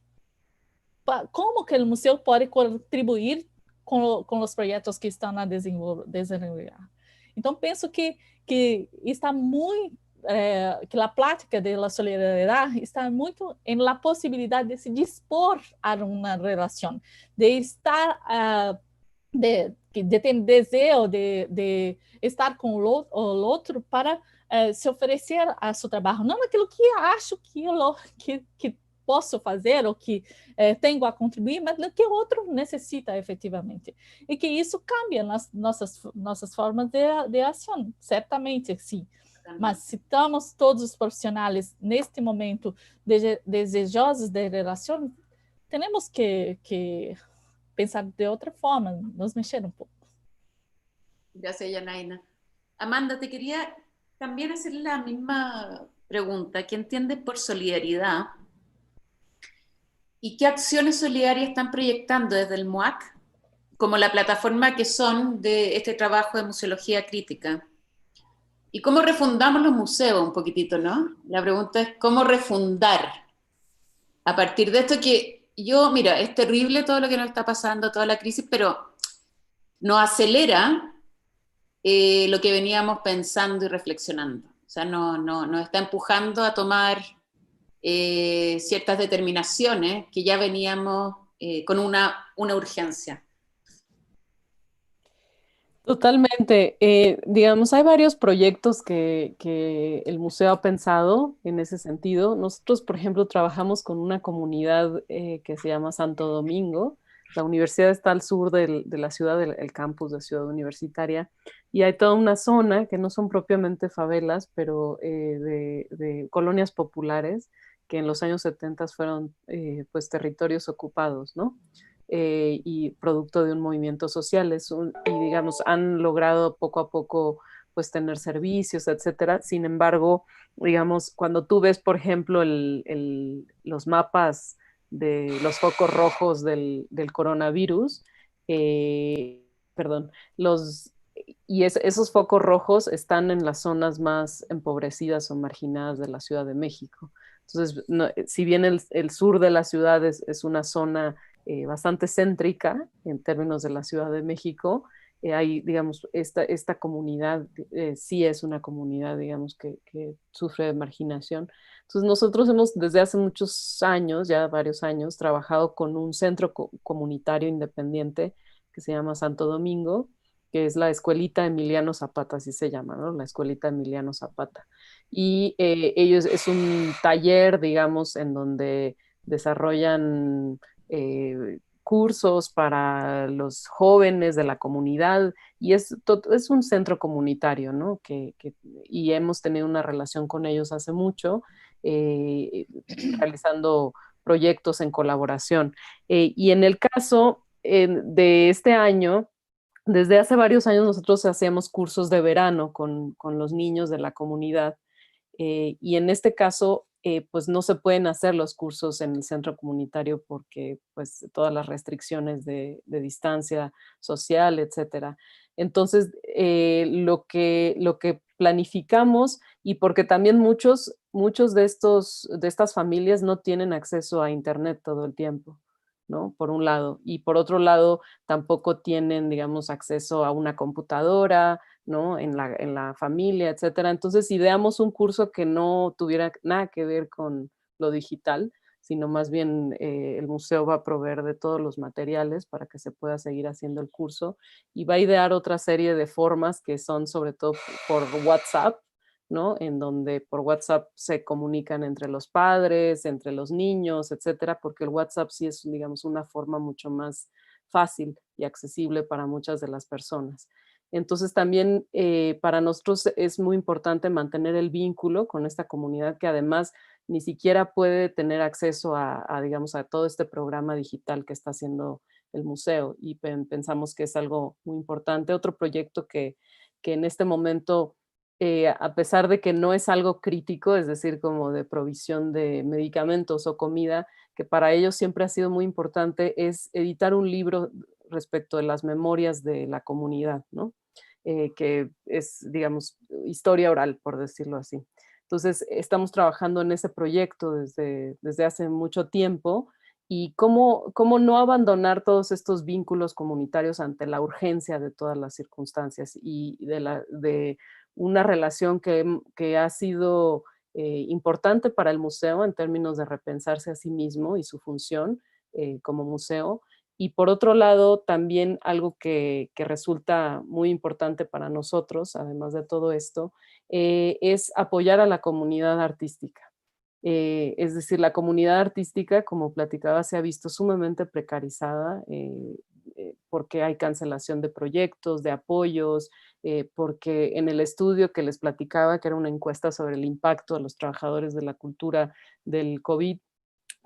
Speaker 4: Como que o museu pode contribuir com os projetos que estão a desenvolver? Então, penso que está muito, que a prática da solidariedade está muito na possibilidade de se dispor a uma relação, de estar, de ter desejo de estar com o outro para se oferecer a seu trabalho, não aquilo que acho que posso fazer ou que tenho a contribuir, mas no que o outro necessita efetivamente. E que isso cambia nas nossas formas de ação, certamente, sim. Mas se estamos todos os profissionais, neste momento, desejosos de relação, temos que pensar de outra forma, nos mexer um pouco.
Speaker 2: Gracias, Yanaina. Amanda, te quería también hacer la misma pregunta. ¿Qué entiendes por solidaridad? ¿Y qué acciones solidarias están proyectando desde el MUAC como la plataforma que son de este trabajo de museología crítica? ¿Y cómo refundamos los museos un poquitito, no? La pregunta es cómo refundar a partir de esto que mira, es terrible todo lo que nos está pasando, toda la crisis, pero nos acelera lo que veníamos pensando y reflexionando. O sea, nos está empujando a tomar ciertas determinaciones que ya veníamos con una urgencia.
Speaker 3: Totalmente. Digamos, hay varios proyectos que el museo ha pensado en ese sentido. Nosotros, por ejemplo, trabajamos con una comunidad que se llama Santo Domingo. La universidad está al sur de la ciudad, el campus de Ciudad Universitaria, y hay toda una zona que no son propiamente favelas, pero de colonias populares que en los años 70 fueron pues territorios ocupados, ¿no? Y producto de un movimiento social, y digamos, han logrado poco a poco pues tener servicios, etcétera. Sin embargo, digamos, cuando tú ves, por ejemplo, los mapas de los focos rojos del coronavirus, esos focos rojos están en las zonas más empobrecidas o marginadas de la Ciudad de México. Entonces, si bien el sur de la ciudad es una zona bastante céntrica en términos de la Ciudad de México, hay, digamos, esta comunidad sí es una comunidad, digamos, que sufre de marginación. Entonces, nosotros hemos desde hace muchos años, ya varios años, trabajado con un centro comunitario independiente que se llama Santo Domingo, que es la Escuelita Emiliano Zapata, así se llama, ¿no? La Escuelita Emiliano Zapata. Y ellos es un taller, digamos, en donde desarrollan cursos para los jóvenes de la comunidad y es un centro comunitario, ¿no? Y hemos tenido una relación con ellos hace mucho, realizando proyectos en colaboración. Y en el caso de este año, desde hace varios años nosotros hacemos cursos de verano con los niños de la comunidad y en este caso, pues no se pueden hacer los cursos en el centro comunitario porque pues todas las restricciones de distancia social, etcétera. Entonces, lo que planificamos y porque también muchos de estas familias no tienen acceso a internet todo el tiempo, ¿no? Por un lado. Y por otro lado, tampoco tienen, digamos, acceso a una computadora, ¿no? En la familia, etcétera. Entonces, ideamos un curso que no tuviera nada que ver con lo digital, sino más bien el museo va a proveer de todos los materiales para que se pueda seguir haciendo el curso y va a idear otra serie de formas que son sobre todo por WhatsApp, ¿no? En donde por WhatsApp se comunican entre los padres, entre los niños, etcétera, porque el WhatsApp sí es, digamos, una forma mucho más fácil y accesible para muchas de las personas. Entonces también para nosotros es muy importante mantener el vínculo con esta comunidad que además ni siquiera puede tener acceso digamos, a todo este programa digital que está haciendo el museo y pensamos que es algo muy importante. Otro proyecto que en este momento, a pesar de que no es algo crítico, es decir, como de provisión de medicamentos o comida, que para ellos siempre ha sido muy importante, es editar un libro respecto de las memorias de la comunidad, ¿no? Que es, digamos, historia oral, por decirlo así. Entonces, estamos trabajando en ese proyecto desde hace mucho tiempo y cómo no abandonar todos estos vínculos comunitarios ante la urgencia de todas las circunstancias y de una relación que ha sido importante para el museo en términos de repensarse a sí mismo y su función como museo, y por otro lado, también algo que resulta muy importante para nosotros, además de todo esto, es apoyar a la comunidad artística. Es decir, la comunidad artística, como platicaba, se ha visto sumamente precarizada porque hay cancelación de proyectos, de apoyos, porque en el estudio que les platicaba, que era una encuesta sobre el impacto a los trabajadores de la cultura del COVID,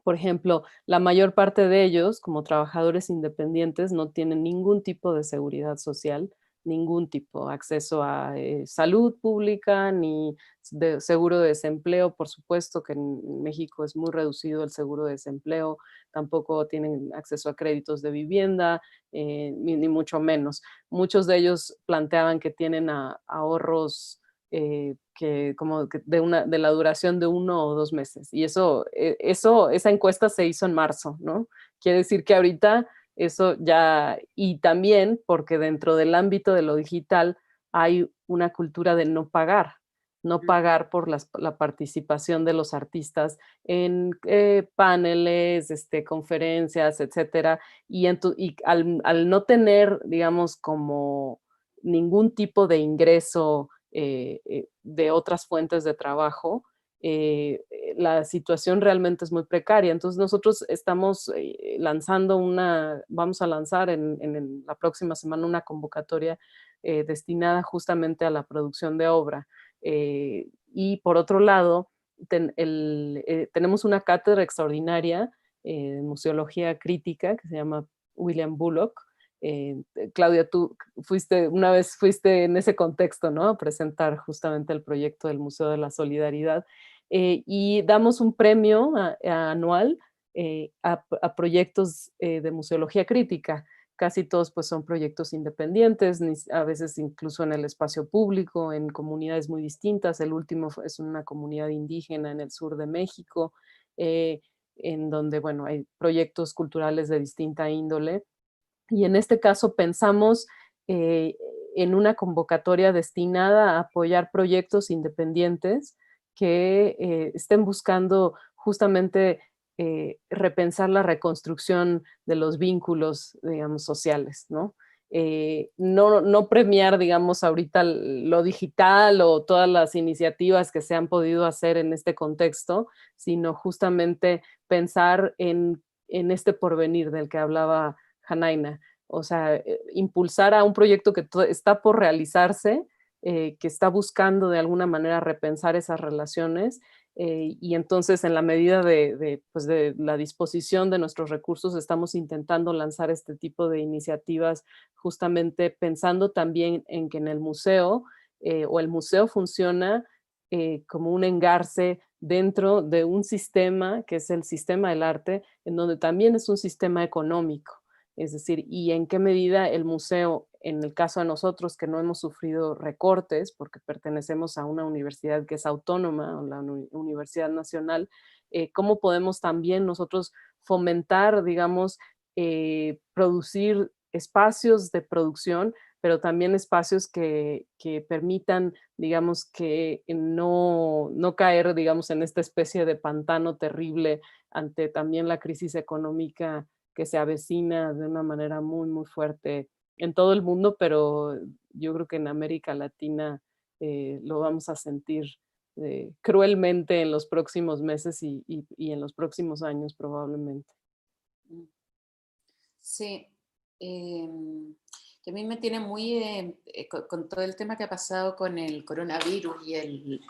Speaker 3: por ejemplo, la mayor parte de ellos, como trabajadores independientes, no tienen ningún tipo de seguridad social, ningún tipo, acceso a salud pública, ni de seguro de desempleo, por supuesto que en México es muy reducido el seguro de desempleo, tampoco tienen acceso a créditos de vivienda, ni mucho menos. Muchos de ellos planteaban que tienen ahorros que como que de la duración de 1 o 2 meses. Y esa encuesta se hizo en marzo, ¿no? Quiere decir que ahorita eso ya, y también porque dentro del ámbito de lo digital hay una cultura de no pagar por la participación de los artistas en paneles, conferencias, etcétera. Y al no tener, digamos, como ningún tipo de ingreso de otras fuentes de trabajo, la situación realmente es muy precaria. Entonces nosotros estamos vamos a lanzar en la próxima semana una convocatoria destinada justamente a la producción de obra. Y por otro lado, tenemos una cátedra extraordinaria de museología crítica que se llama William Bullock. Claudia, tú una vez fuiste en ese contexto, ¿no? A presentar justamente el proyecto del Museo de la Solidaridad y damos un premio anual a proyectos de museología crítica. casi todos pues son proyectos independientes, a veces incluso en el espacio público, en comunidades muy distintas. El último es una comunidad indígena en el sur de México, en donde, bueno, hay proyectos culturales de distinta índole. Y en este caso pensamos en una convocatoria destinada a apoyar proyectos independientes que estén buscando justamente repensar la reconstrucción de los vínculos, digamos, sociales, ¿no? No premiar, digamos, ahorita lo digital o todas las iniciativas que se han podido hacer en este contexto, sino justamente pensar en este porvenir del que hablaba Janaina. O sea, impulsar a un proyecto que está por realizarse, que está buscando de alguna manera repensar esas relaciones, y entonces en la medida pues de la disposición de nuestros recursos estamos intentando lanzar este tipo de iniciativas justamente pensando también en que en el museo o el museo funciona como un engarce dentro de un sistema que es el sistema del arte, en donde también es un sistema económico. Es decir, y en qué medida el museo, en el caso de nosotros que no hemos sufrido recortes, porque pertenecemos a una universidad que es autónoma, la Universidad Nacional, cómo podemos también nosotros fomentar, digamos, producir espacios de producción, pero también espacios que permitan, digamos, que no caer, digamos, en esta especie de pantano terrible ante también la crisis económica que se avecina de una manera muy, muy fuerte en todo el mundo, pero yo creo que en América Latina lo vamos a sentir cruelmente en los próximos meses y en los próximos años probablemente.
Speaker 2: Sí, que a mí me tiene muy, con todo el tema que ha pasado con el coronavirus y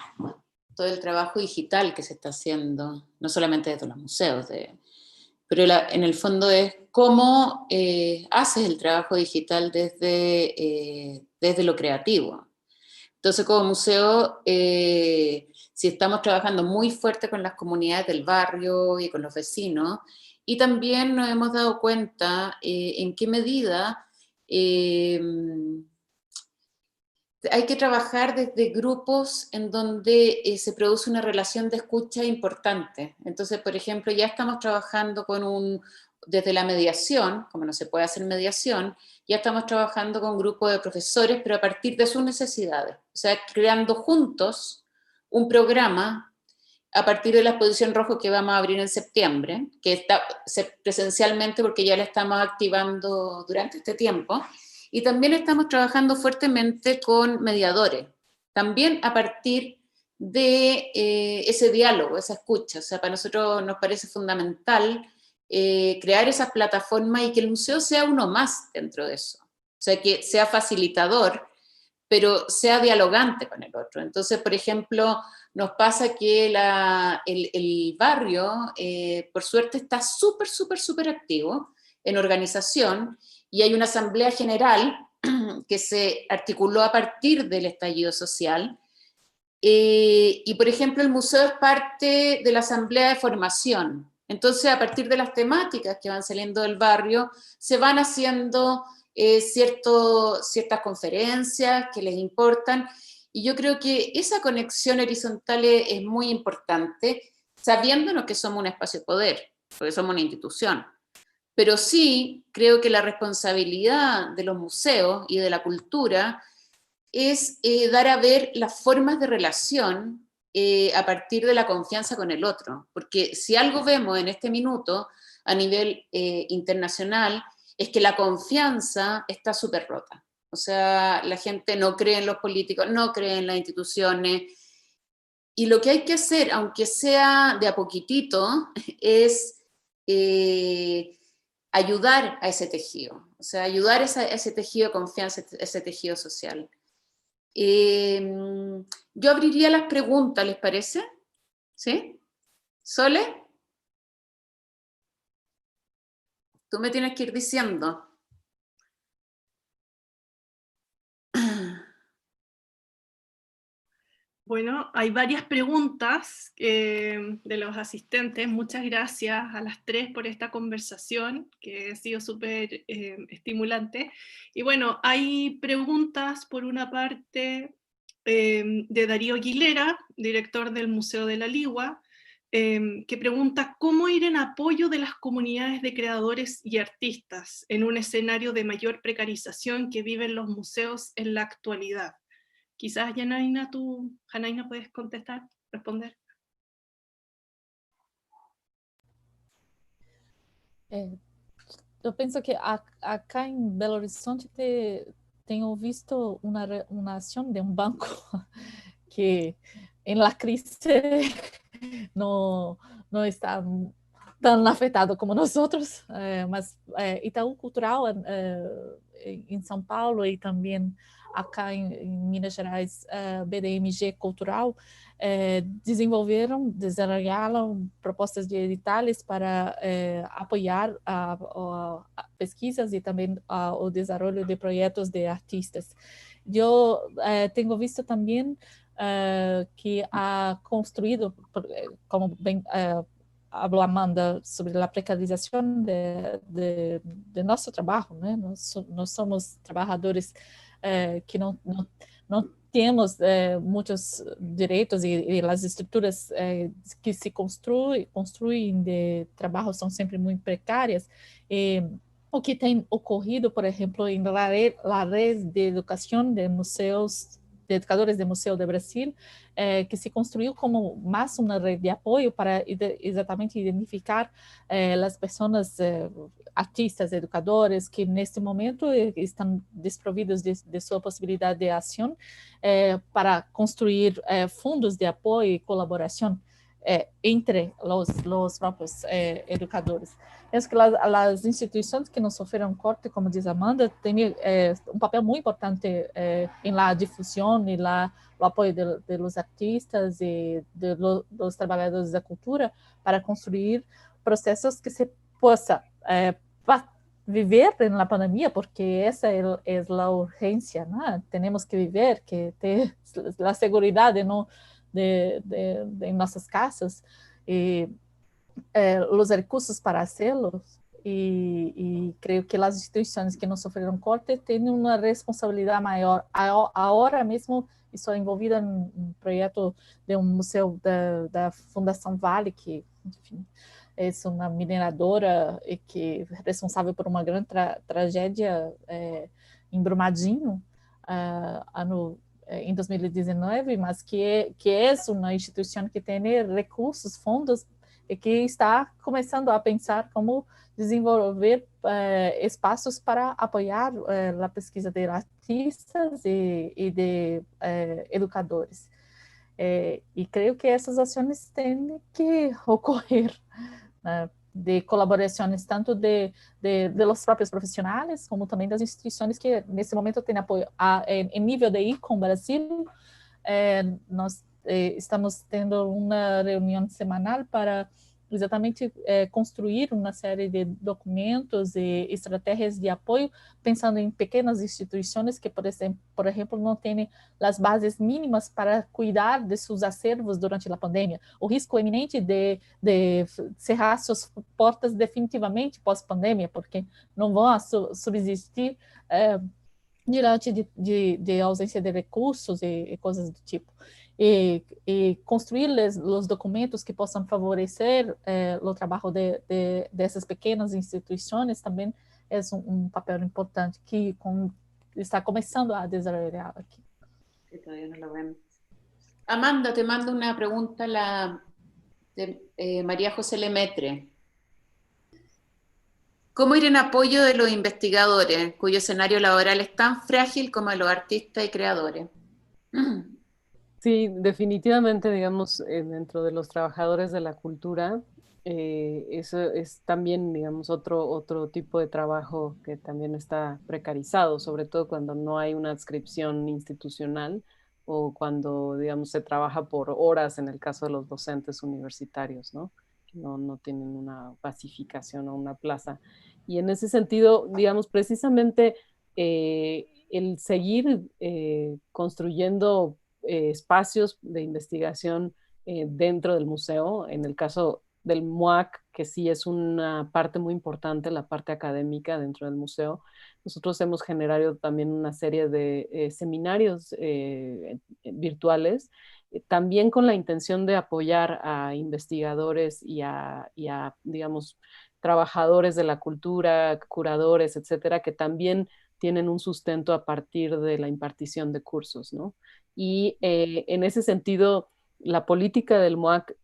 Speaker 2: todo el trabajo digital que se está haciendo, no solamente desde los museos, pero en el fondo es cómo haces el trabajo digital desde lo creativo. Entonces, como museo, si estamos trabajando muy fuerte con las comunidades del barrio y con los vecinos, y también nos hemos dado cuenta en qué medida hay que trabajar desde grupos en donde se produce una relación de escucha importante. Entonces, por ejemplo, ya estamos trabajando desde la mediación, como no se puede hacer mediación, ya estamos trabajando con un grupo de profesores, pero a partir de sus necesidades. O sea, creando juntos un programa a partir de la exposición rojo que vamos a abrir en septiembre, que está presencialmente porque ya la estamos activando durante este tiempo. Y también estamos trabajando fuertemente con mediadores, también a partir de ese diálogo, esa escucha. O sea, para nosotros nos parece fundamental crear esas plataformas y que el museo sea uno más dentro de eso. O sea, que sea facilitador, pero sea dialogante con el otro. Entonces, por ejemplo, nos pasa que el barrio, por suerte, está súper, súper, súper activo en organización, y hay una asamblea general que se articuló a partir del estallido social. Y, por ejemplo, el museo es parte de la asamblea de formación. Entonces, a partir de las temáticas que van saliendo del barrio, se van haciendo ciertas conferencias que les importan. Y yo creo que esa conexión horizontal es muy importante, sabiéndonos que somos un espacio de poder, porque somos una institución. Pero sí creo que la responsabilidad de los museos y de la cultura es dar a ver las formas de relación a partir de la confianza con el otro. Porque si algo vemos en este minuto a nivel internacional es que la confianza está súper rota. O sea, la gente no cree en los políticos, no cree en las instituciones. Y lo que hay que hacer, aunque sea de a poquitito, es ayudar a ese tejido, o sea, ayudar a ese tejido de confianza, ese tejido social. Yo abriría las preguntas, ¿les parece? ¿Sí? ¿Sole? Tú me tienes que ir diciendo.
Speaker 1: Bueno, hay varias preguntas de los asistentes. Muchas gracias a las tres por esta conversación, que ha sido súper estimulante. Y bueno, hay preguntas por una parte de Darío Aguilera, director del Museo de la Ligua, que pregunta cómo ir en apoyo de las comunidades de creadores y artistas en un escenario de mayor precarización que viven los museos en la actualidad. Quizás, Janaína, puedes contestar, responder.
Speaker 4: Eu penso que acá em Belo Horizonte tenho visto uma ação de um banco que em la crise não está tão afetado como nós outros, mas Itaú Cultural em São Paulo e também acá em Minas Gerais, BDMG Cultural, desenvolveram propostas de editais para apoiar a pesquisas e também o desenvolvimento de projetos de artistas. Eu tenho visto também que ha construído, como bem habló Amanda sobre a precarização de nosso trabalho, né? Nós somos trabalhadores que não temos muitos direitos e as estruturas que se construem de trabalho são sempre muito precárias. E o que tem ocorrido, por exemplo, em la red de educação de museus, de educadores de Museu do Brasil, que se construiu como mais uma rede de apoio para exatamente identificar as pessoas, artistas, educadores, que neste momento estão desprovidos de sua possibilidade de ação, para construir fundos de apoio e colaboração entre os próprios educadores. Acho que as instituições que não sofreram corte, como diz Amanda, têm um papel muito importante em la difusão e o apoio dos artistas e dos trabalhadores da cultura para construir processos que se possa viver na pandemia, porque essa é a urgência, né? Temos que viver, que ter a segurança em nossas casas e os recursos para fazê-lo, e creio que as instituições que não sofreram corte têm uma responsabilidade maior. Agora mesmo estou envolvida em um projeto de um museu da Fundação Vale, que, enfim, é uma mineradora e que é responsável por uma grande tragédia em Brumadinho, em 2019, mas que é uma instituição que tem recursos, fundos, e que está começando a pensar como desenvolver espaços para apoiar a pesquisa de artistas e de educadores. E creio que essas ações têm que ocorrer, né, de colaborações tanto de los próprios profissionais, como também das instituições que nesse momento têm apoio. Em nível de ICOM Brasil, nós estamos tendo uma reunião semanal para exatamente construir uma série de documentos e estratégias de apoio, pensando em pequenas instituições que, por exemplo, não têm as bases mínimas para cuidar de seus acervos durante a pandemia. O risco iminente de cerrar suas portas definitivamente pós-pandemia, porque não vão subsistir diante de ausência de recursos e coisas do tipo. E construir os documentos que possam favorecer o trabalho dessas pequenas instituições também é um papel importante que está começando a desenvolver aqui.
Speaker 2: Amanda, te mando una pregunta de María José Lemetre. ¿Cómo ir en apoyo de los investigadores, cuyo escenario laboral es tan frágil como de los artistas y creadores?
Speaker 3: Sí, definitivamente, digamos, dentro de los trabajadores de la cultura, eso es también, digamos, otro tipo de trabajo que también está precarizado, sobre todo cuando no hay una adscripción institucional o cuando, digamos, se trabaja por horas en el caso de los docentes universitarios, ¿no? Que no tienen una basificación o una plaza. Y en ese sentido, digamos, precisamente el seguir construyendo espacios de investigación dentro del museo. En el caso del MUAC, que sí es una parte muy importante, la parte académica dentro del museo, nosotros hemos generado también una serie de seminarios virtuales, también con la intención de apoyar a investigadores y a, digamos, trabajadores de la cultura, curadores, etcétera, que también tienen un sustento a partir de la impartición de cursos, ¿no? Y en ese sentido, la política del MUAC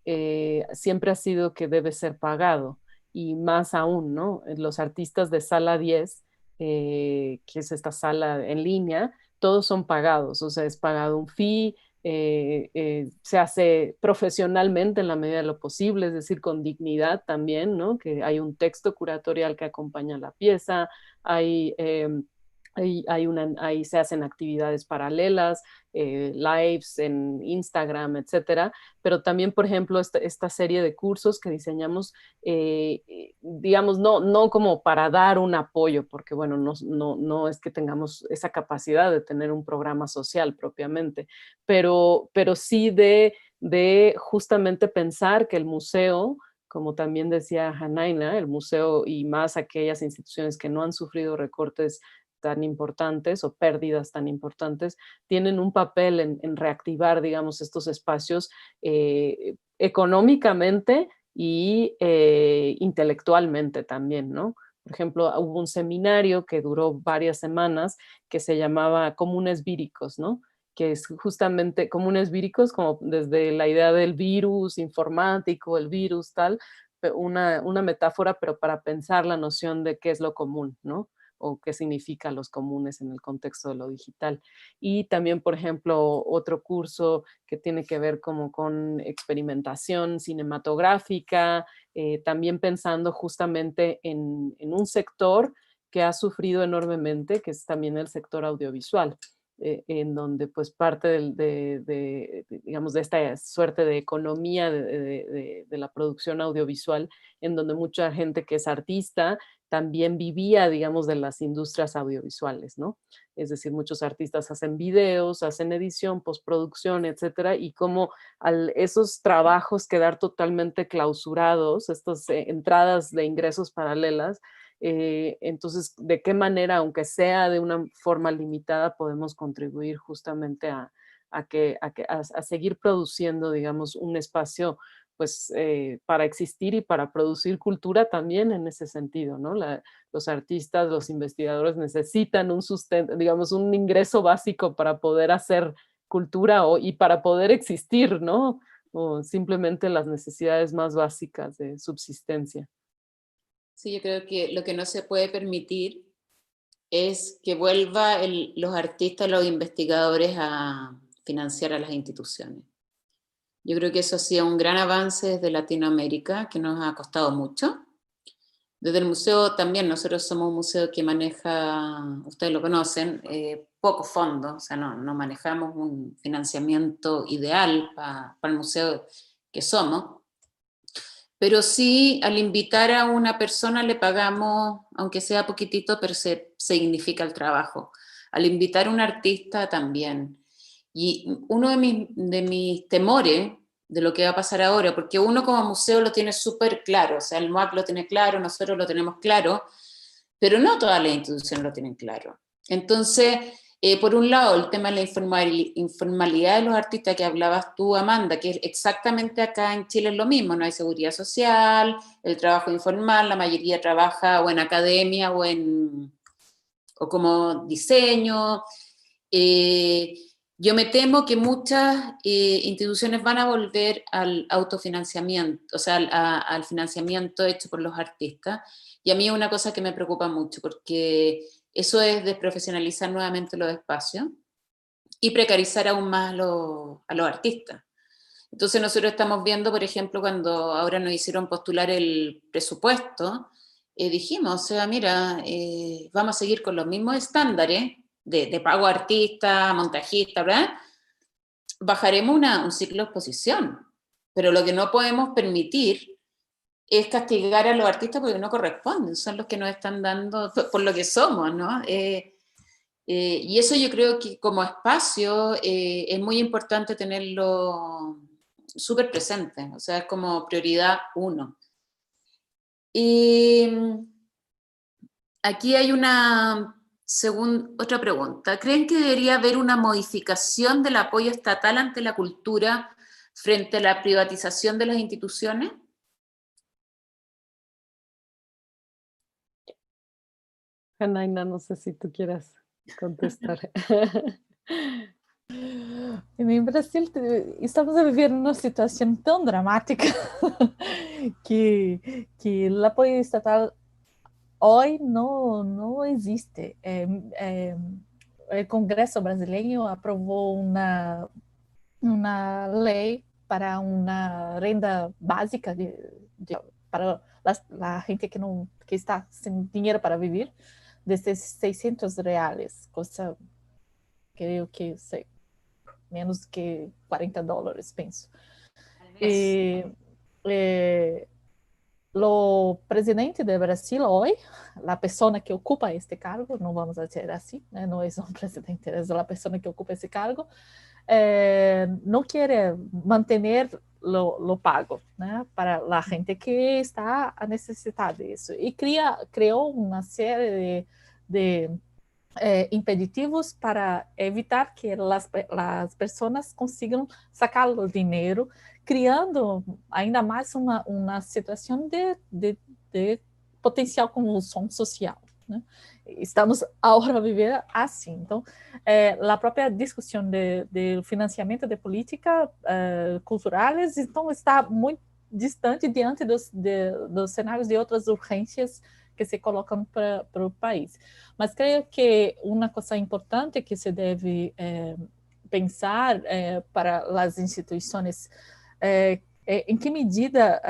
Speaker 3: siempre ha sido que debe ser pagado, y más aún, ¿no? Los artistas de sala 10, que es esta sala en línea, todos son pagados, o sea, es pagado un fee, se hace profesionalmente en la medida de lo posible, es decir, con dignidad también, ¿no? Que hay un texto curatorial que acompaña la pieza, hay... ahí se hacen actividades paralelas, lives en Instagram, etcétera, pero también, por ejemplo, esta serie de cursos que diseñamos, digamos, no como para dar un apoyo, porque bueno, no es que tengamos esa capacidad de tener un programa social propiamente, pero sí de justamente pensar que el museo, como también decía Hanayna, el museo y más aquellas instituciones que no han sufrido recortes tan importantes o pérdidas tan importantes, tienen un papel en reactivar, digamos, estos espacios económicamente y intelectualmente también, ¿no? Por ejemplo, hubo un seminario que duró varias semanas que se llamaba Comunes Víricos, ¿no? Que es justamente comunes víricos, como desde la idea del virus informático, el virus, tal, una metáfora, pero para pensar la noción de qué es lo común, ¿no? O qué significa los comunes en el contexto de lo digital. Y también, por ejemplo, otro curso que tiene que ver como con experimentación cinematográfica, también pensando justamente en un sector que ha sufrido enormemente, que es también el sector audiovisual. En donde pues parte digamos, de esta suerte de economía de la producción audiovisual, en donde mucha gente que es artista también vivía, digamos, de las industrias audiovisuales, ¿no? Es decir, muchos artistas hacen videos, hacen edición, postproducción, etcétera, y como esos trabajos quedar totalmente clausurados, estas entradas de ingresos paralelas, entonces, ¿de qué manera, aunque sea de una forma limitada, podemos contribuir justamente a seguir produciendo, digamos, un espacio pues para existir y para producir cultura también en ese sentido, ¿no? Los artistas, los investigadores necesitan un sustento, digamos, un ingreso básico para poder hacer cultura y para poder existir, ¿no? O simplemente las necesidades más básicas de subsistencia.
Speaker 2: Sí, yo creo que lo que no se puede permitir es que vuelva los artistas, los investigadores a financiar a las instituciones. Yo creo que eso ha sido un gran avance desde Latinoamérica, que nos ha costado mucho. Desde el museo también, nosotros somos un museo que maneja, ustedes lo conocen, pocos fondos, o sea, no manejamos un financiamiento ideal para el museo que somos, pero sí al invitar a una persona le pagamos, aunque sea poquitito, pero se significa el trabajo. Al invitar a un artista también. Y uno de mis temores de lo que va a pasar ahora, porque uno como museo lo tiene súper claro, o sea, el MUAC lo tiene claro, nosotros lo tenemos claro, pero no todas las instituciones lo tienen claro. Entonces, por un lado, el tema de la informalidad de los artistas que hablabas tú, Amanda, que exactamente acá en Chile es lo mismo, no hay seguridad social, el trabajo informal, la mayoría trabaja o en academia o como diseño. Yo me temo que muchas instituciones van a volver al autofinanciamiento, o sea, al financiamiento hecho por los artistas, y a mí es una cosa que me preocupa mucho, porque eso es desprofesionalizar nuevamente los espacios y precarizar aún más a los artistas. Entonces nosotros estamos viendo, por ejemplo, cuando ahora nos hicieron postular el presupuesto, dijimos, o sea, mira, vamos a seguir con los mismos estándares de pago a artista, montajista, ¿verdad? Bajaremos un ciclo de exposición, pero lo que no podemos permitir es castigar a los artistas porque no corresponden, son los que nos están dando por lo que somos, ¿no? Y eso yo creo que como espacio es muy importante tenerlo súper presente, o sea, es como prioridad uno. Y aquí hay otra pregunta. ¿Creen que debería haber una modificación del apoyo estatal ante la cultura frente a la privatización de las instituciones?
Speaker 3: Janaina, no sé si tú quieras contestar.
Speaker 4: Em Brasil estamos a viver uma situação tão dramática que o apoio estatal hoje não existe. O Congresso brasileiro aprovou uma lei para uma renda básica para a gente que está sem dinheiro para viver, de R$ 600, coisa, creio que sei, menos que $40, penso. E o presidente do Brasil hoje, a pessoa que ocupa este cargo, não vamos dizer assim, né? Não é um presidente, é a pessoa que ocupa esse cargo, não quer manter o pago, né, para a gente que está a necessitar disso. E criou uma série de impeditivos para evitar que as pessoas consigam sacar o dinheiro, criando ainda mais uma situação de potencial convulsão social, né? Estamos agora a viver assim. Então, a própria discussão de financiamento de políticas culturais então está muito distante diante dos cenários de outras urgências que se colocam para o país. Mas creio que uma coisa importante que se deve pensar para as instituições em que medida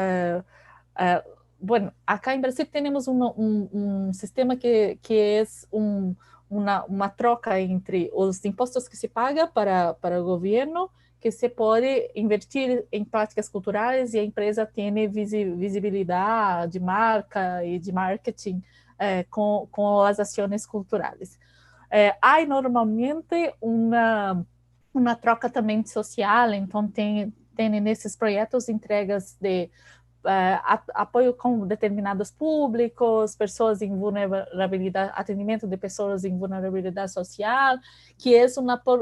Speaker 4: bueno, acá em Brasil temos um sistema que é uma troca entre os impostos que se paga para o governo, que se pode invertir em práticas culturais e a empresa tem visibilidade de marca e de marketing com as ações culturais. Há normalmente uma troca também social, então tem nesses projetos entregas de apoio com determinados públicos, pessoas em vulnerabilidade, atendimento de pessoas em vulnerabilidade social, que é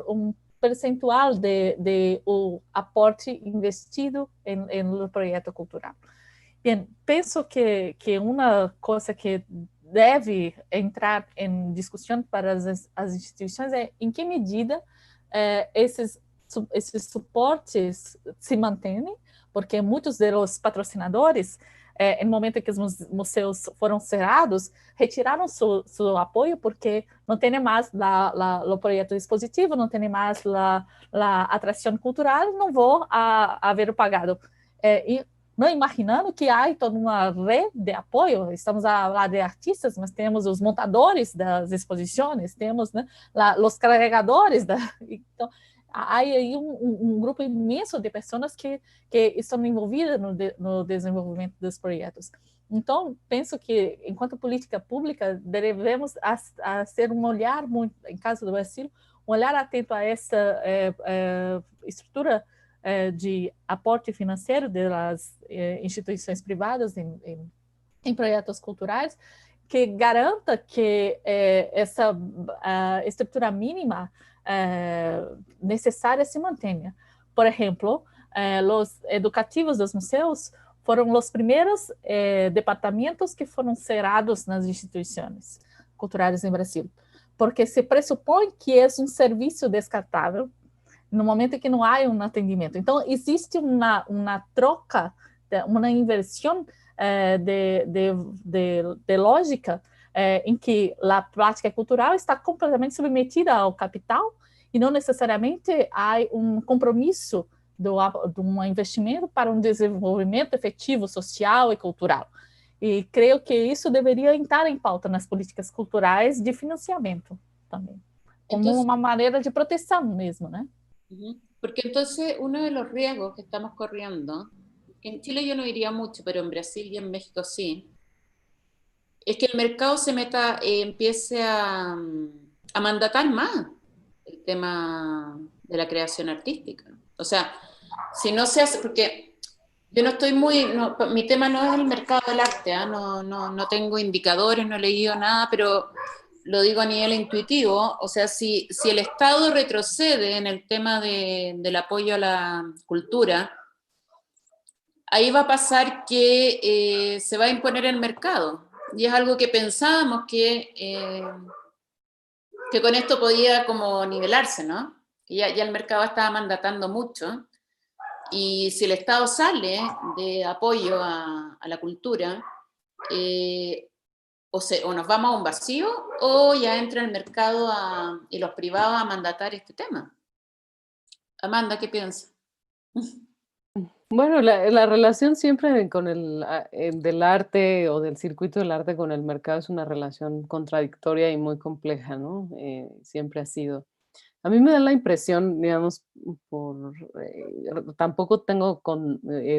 Speaker 4: um percentual de o aporte investido no projeto cultural. Bem, penso que uma coisa que deve entrar em discussão para as instituições é em que medida esses suportes se mantêm, porque muitos dos patrocinadores, no momento que os museus foram cerrados, retiraram seu apoio porque não tem mais o projeto expositivo, não tem mais a atração cultural, não vou haver pagado. E não imaginando que há toda uma rede de apoio, estamos a falar de artistas, mas temos os montadores das exposições, temos, né, os carregadores, então, há aí um grupo imenso de pessoas que estão envolvidas no desenvolvimento dos projetos. Então, penso que, enquanto política pública, devemos ser um olhar, muito, em caso do Brasil, um olhar atento a essa estrutura de aporte financeiro das instituições privadas em projetos culturais, que garanta que essa estrutura mínima necessária se mantenha. Por exemplo, os educativos dos museus foram os primeiros departamentos que foram cerrados nas instituições culturais em Brasil, porque se pressupõe que é um serviço descartável no momento que não há um atendimento. Então, existe uma troca, uma inversão de lógica em que a prática cultural está completamente submetida ao capital e não necessariamente há um compromisso de um investimento para um desenvolvimento efetivo social e cultural. E creio que isso deveria entrar em pauta nas políticas culturais de financiamento também, como uma maneira de proteção mesmo, né?
Speaker 2: Porque entonces uno de los riesgos que estamos corriendo, en Chile yo no diría mucho, pero en Brasil y en México sí, es que el mercado se meta, empiece a a mandatar más el tema de la creación artística. O sea, si no se hace, porque yo no estoy mi tema no es el mercado del arte, ¿eh? No tengo indicadores, no he leído nada, pero lo digo a nivel intuitivo. O sea, si el Estado retrocede en el tema del apoyo a la cultura, ahí va a pasar que se va a imponer el mercado. Y es algo que pensábamos que con esto podía como nivelarse, ¿no? Que ya el mercado estaba mandatando mucho. Y si el Estado sale de apoyo a la cultura, o nos vamos a un vacío, o ya entra el mercado y los privados a mandatar este tema. Amanda, ¿qué piensas?
Speaker 3: Bueno, la relación siempre con del arte o del circuito del arte con el mercado es una relación contradictoria y muy compleja, ¿no? Siempre ha sido. A mí me da la impresión, digamos, tampoco tengo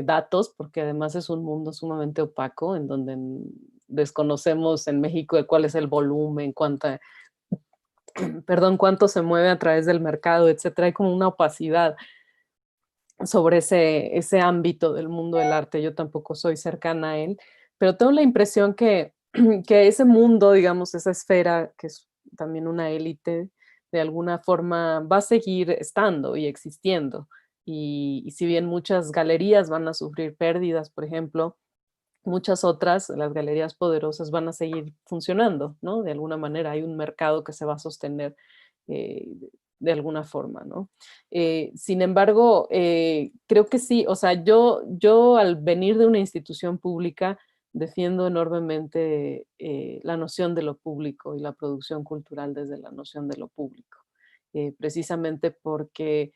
Speaker 3: datos, porque además es un mundo sumamente opaco, en donde desconocemos en México cuál es el volumen, cuánto se mueve a través del mercado, etcétera. Hay como una opacidad sobre ese ámbito del mundo del arte. Yo tampoco soy cercana a él, pero tengo la impresión que ese mundo, digamos, esa esfera, que es también una élite, de alguna forma va a seguir estando y existiendo. Y si bien muchas galerías van a sufrir pérdidas, por ejemplo, muchas otras, las galerías poderosas, van a seguir funcionando, ¿no? De alguna manera hay un mercado que se va a sostener eh, de alguna forma, ¿no? Sin embargo, creo que sí, o sea, yo al venir de una institución pública defiendo enormemente la noción de lo público y la producción cultural desde la noción de lo público, precisamente porque,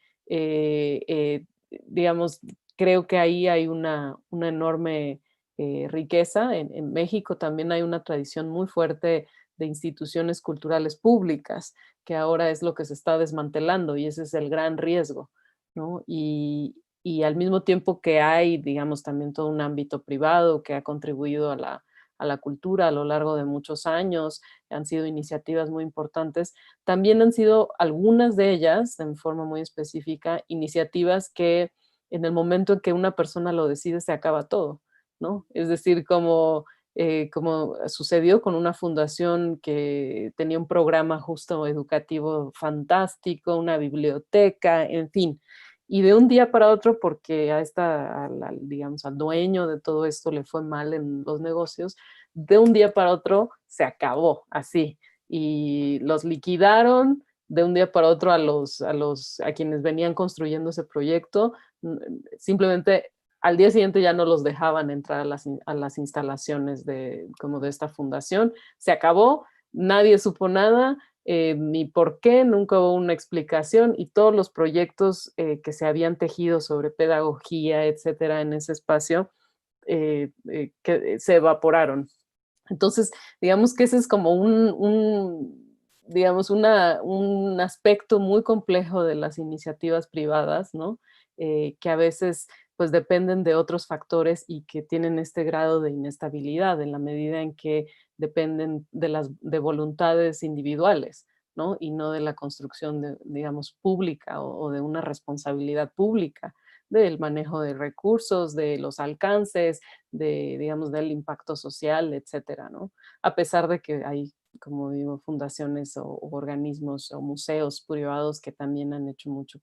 Speaker 3: digamos, creo que ahí hay una enorme riqueza. En México también hay una tradición muy fuerte de instituciones culturales públicas, que ahora es lo que se está desmantelando y ese es el gran riesgo, ¿no? Y al mismo tiempo que hay, digamos, también todo un ámbito privado que ha contribuido a la cultura a lo largo de muchos años, han sido iniciativas muy importantes, también han sido algunas de ellas, en forma muy específica, iniciativas que en el momento en que una persona lo decide se acaba todo, ¿no? Es decir, como sucedió con una fundación que tenía un programa justo educativo fantástico, una biblioteca, en fin. Y de un día para otro, porque digamos, al dueño de todo esto le fue mal en los negocios, de un día para otro se acabó, así. Y los liquidaron de un día para otro a quienes venían construyendo ese proyecto. Simplemente al día siguiente ya no los dejaban entrar a las instalaciones como de esta fundación. Se acabó, nadie supo nada, ni por qué, nunca hubo una explicación y todos los proyectos que se habían tejido sobre pedagogía, etcétera, en ese espacio, que se evaporaron. Entonces, digamos que ese es como digamos, un aspecto muy complejo de las iniciativas privadas, ¿no? Que a veces pues dependen de otros factores y que tienen este grado de inestabilidad en la medida en que dependen de voluntades individuales, ¿no? Y no de la construcción digamos, pública o de una responsabilidad pública del manejo de recursos, de los alcances, digamos, del impacto social, etcétera, ¿no? A pesar de que hay, como digo, fundaciones o organismos o museos privados que también han hecho mucho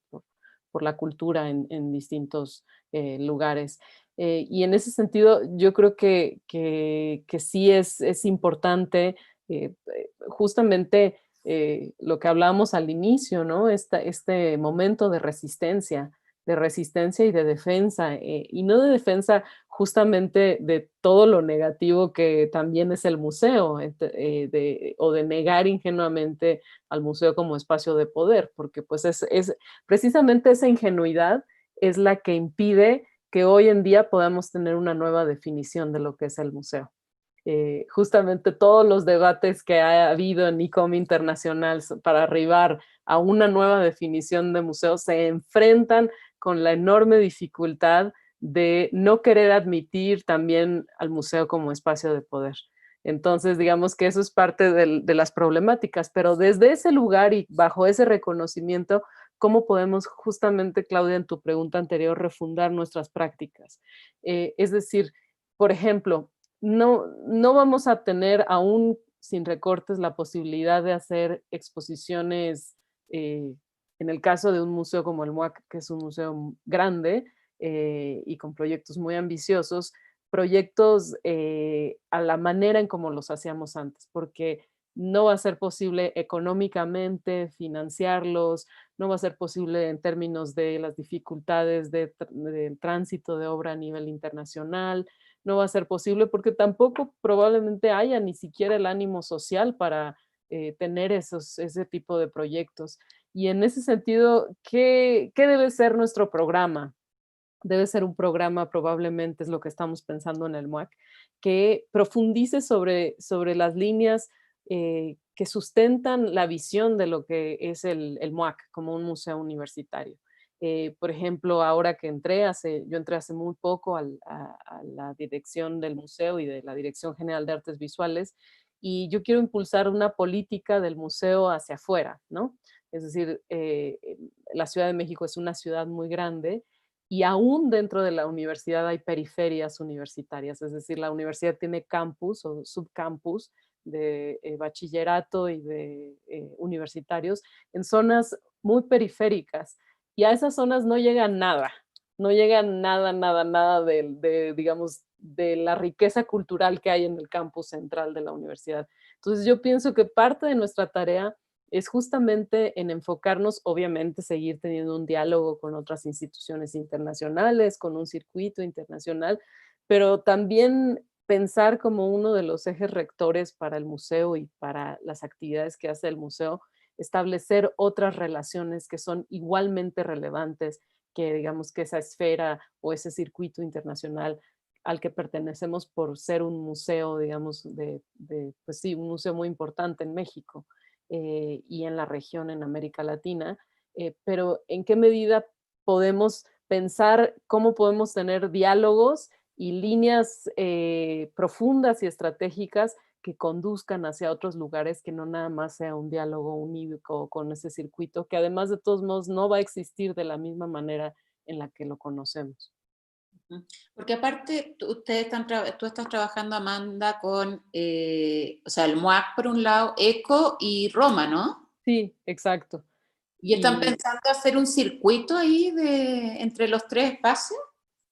Speaker 3: por la cultura en distintos lugares. Y en ese sentido, yo creo que sí es importante justamente lo que hablábamos al inicio, ¿no? Este momento de resistencia y de defensa, y no de defensa justamente de todo lo negativo que también es el museo, o de negar ingenuamente al museo como espacio de poder, porque pues es precisamente esa ingenuidad es la que impide que hoy en día podamos tener una nueva definición de lo que es el museo. Justamente todos los debates que ha habido en ICOM Internacional para arribar a una nueva definición de museo se enfrentan con la enorme dificultad de no querer admitir también al museo como espacio de poder. Entonces, digamos que eso es parte de las problemáticas, pero desde ese lugar y bajo ese reconocimiento, ¿cómo podemos justamente, Claudia, en tu pregunta anterior, refundar nuestras prácticas? Es decir, por ejemplo, no vamos a tener aún sin recortes la posibilidad de hacer exposiciones, en el caso de un museo como el MUAC, que es un museo grande y con proyectos muy ambiciosos, proyectos a la manera en como los hacíamos antes, porque no va a ser posible económicamente financiarlos, no va a ser posible en términos de las dificultades del tránsito de obra a nivel internacional, no va a ser posible porque tampoco probablemente haya ni siquiera el ánimo social para tener ese tipo de proyectos. Y en ese sentido, ¿qué debe ser nuestro programa? Debe ser un programa, probablemente es lo que estamos pensando en el MUAC, que profundice sobre las líneas que sustentan la visión de lo que es el MUAC como un museo universitario. Por ejemplo, ahora que yo entré hace muy poco a la dirección del museo y de la Dirección General de Artes Visuales, y yo quiero impulsar una política del museo hacia afuera, ¿no? Es decir, la Ciudad de México es una ciudad muy grande y aún dentro de la universidad hay periferias universitarias, es decir, la universidad tiene campus o subcampus de bachillerato y de universitarios en zonas muy periféricas y a esas zonas no llega nada, no llega nada digamos, de la riqueza cultural que hay en el campus central de la universidad. Entonces yo pienso que parte de nuestra tarea es justamente en enfocarnos, obviamente, seguir teniendo un diálogo con otras instituciones internacionales, con un circuito internacional, pero también pensar como uno de los ejes rectores para el museo y para las actividades que hace el museo, establecer otras relaciones que son igualmente relevantes que, digamos, que esa esfera o ese circuito internacional al que pertenecemos por ser un museo, digamos, pues sí, un museo muy importante en México. Y en la región, en América Latina, pero ¿en qué medida podemos pensar cómo podemos tener diálogos y líneas profundas y estratégicas que conduzcan hacia otros lugares, que no nada más sea un diálogo unívoco con ese circuito, que además de todos modos no va a existir de la misma manera en la que lo conocemos?
Speaker 2: Porque aparte, tú estás trabajando, Amanda, con, o sea, el MUAC por un lado, ECO y Roma, ¿no?
Speaker 3: Sí, exacto.
Speaker 2: ¿Y están pensando hacer un circuito ahí entre los tres espacios?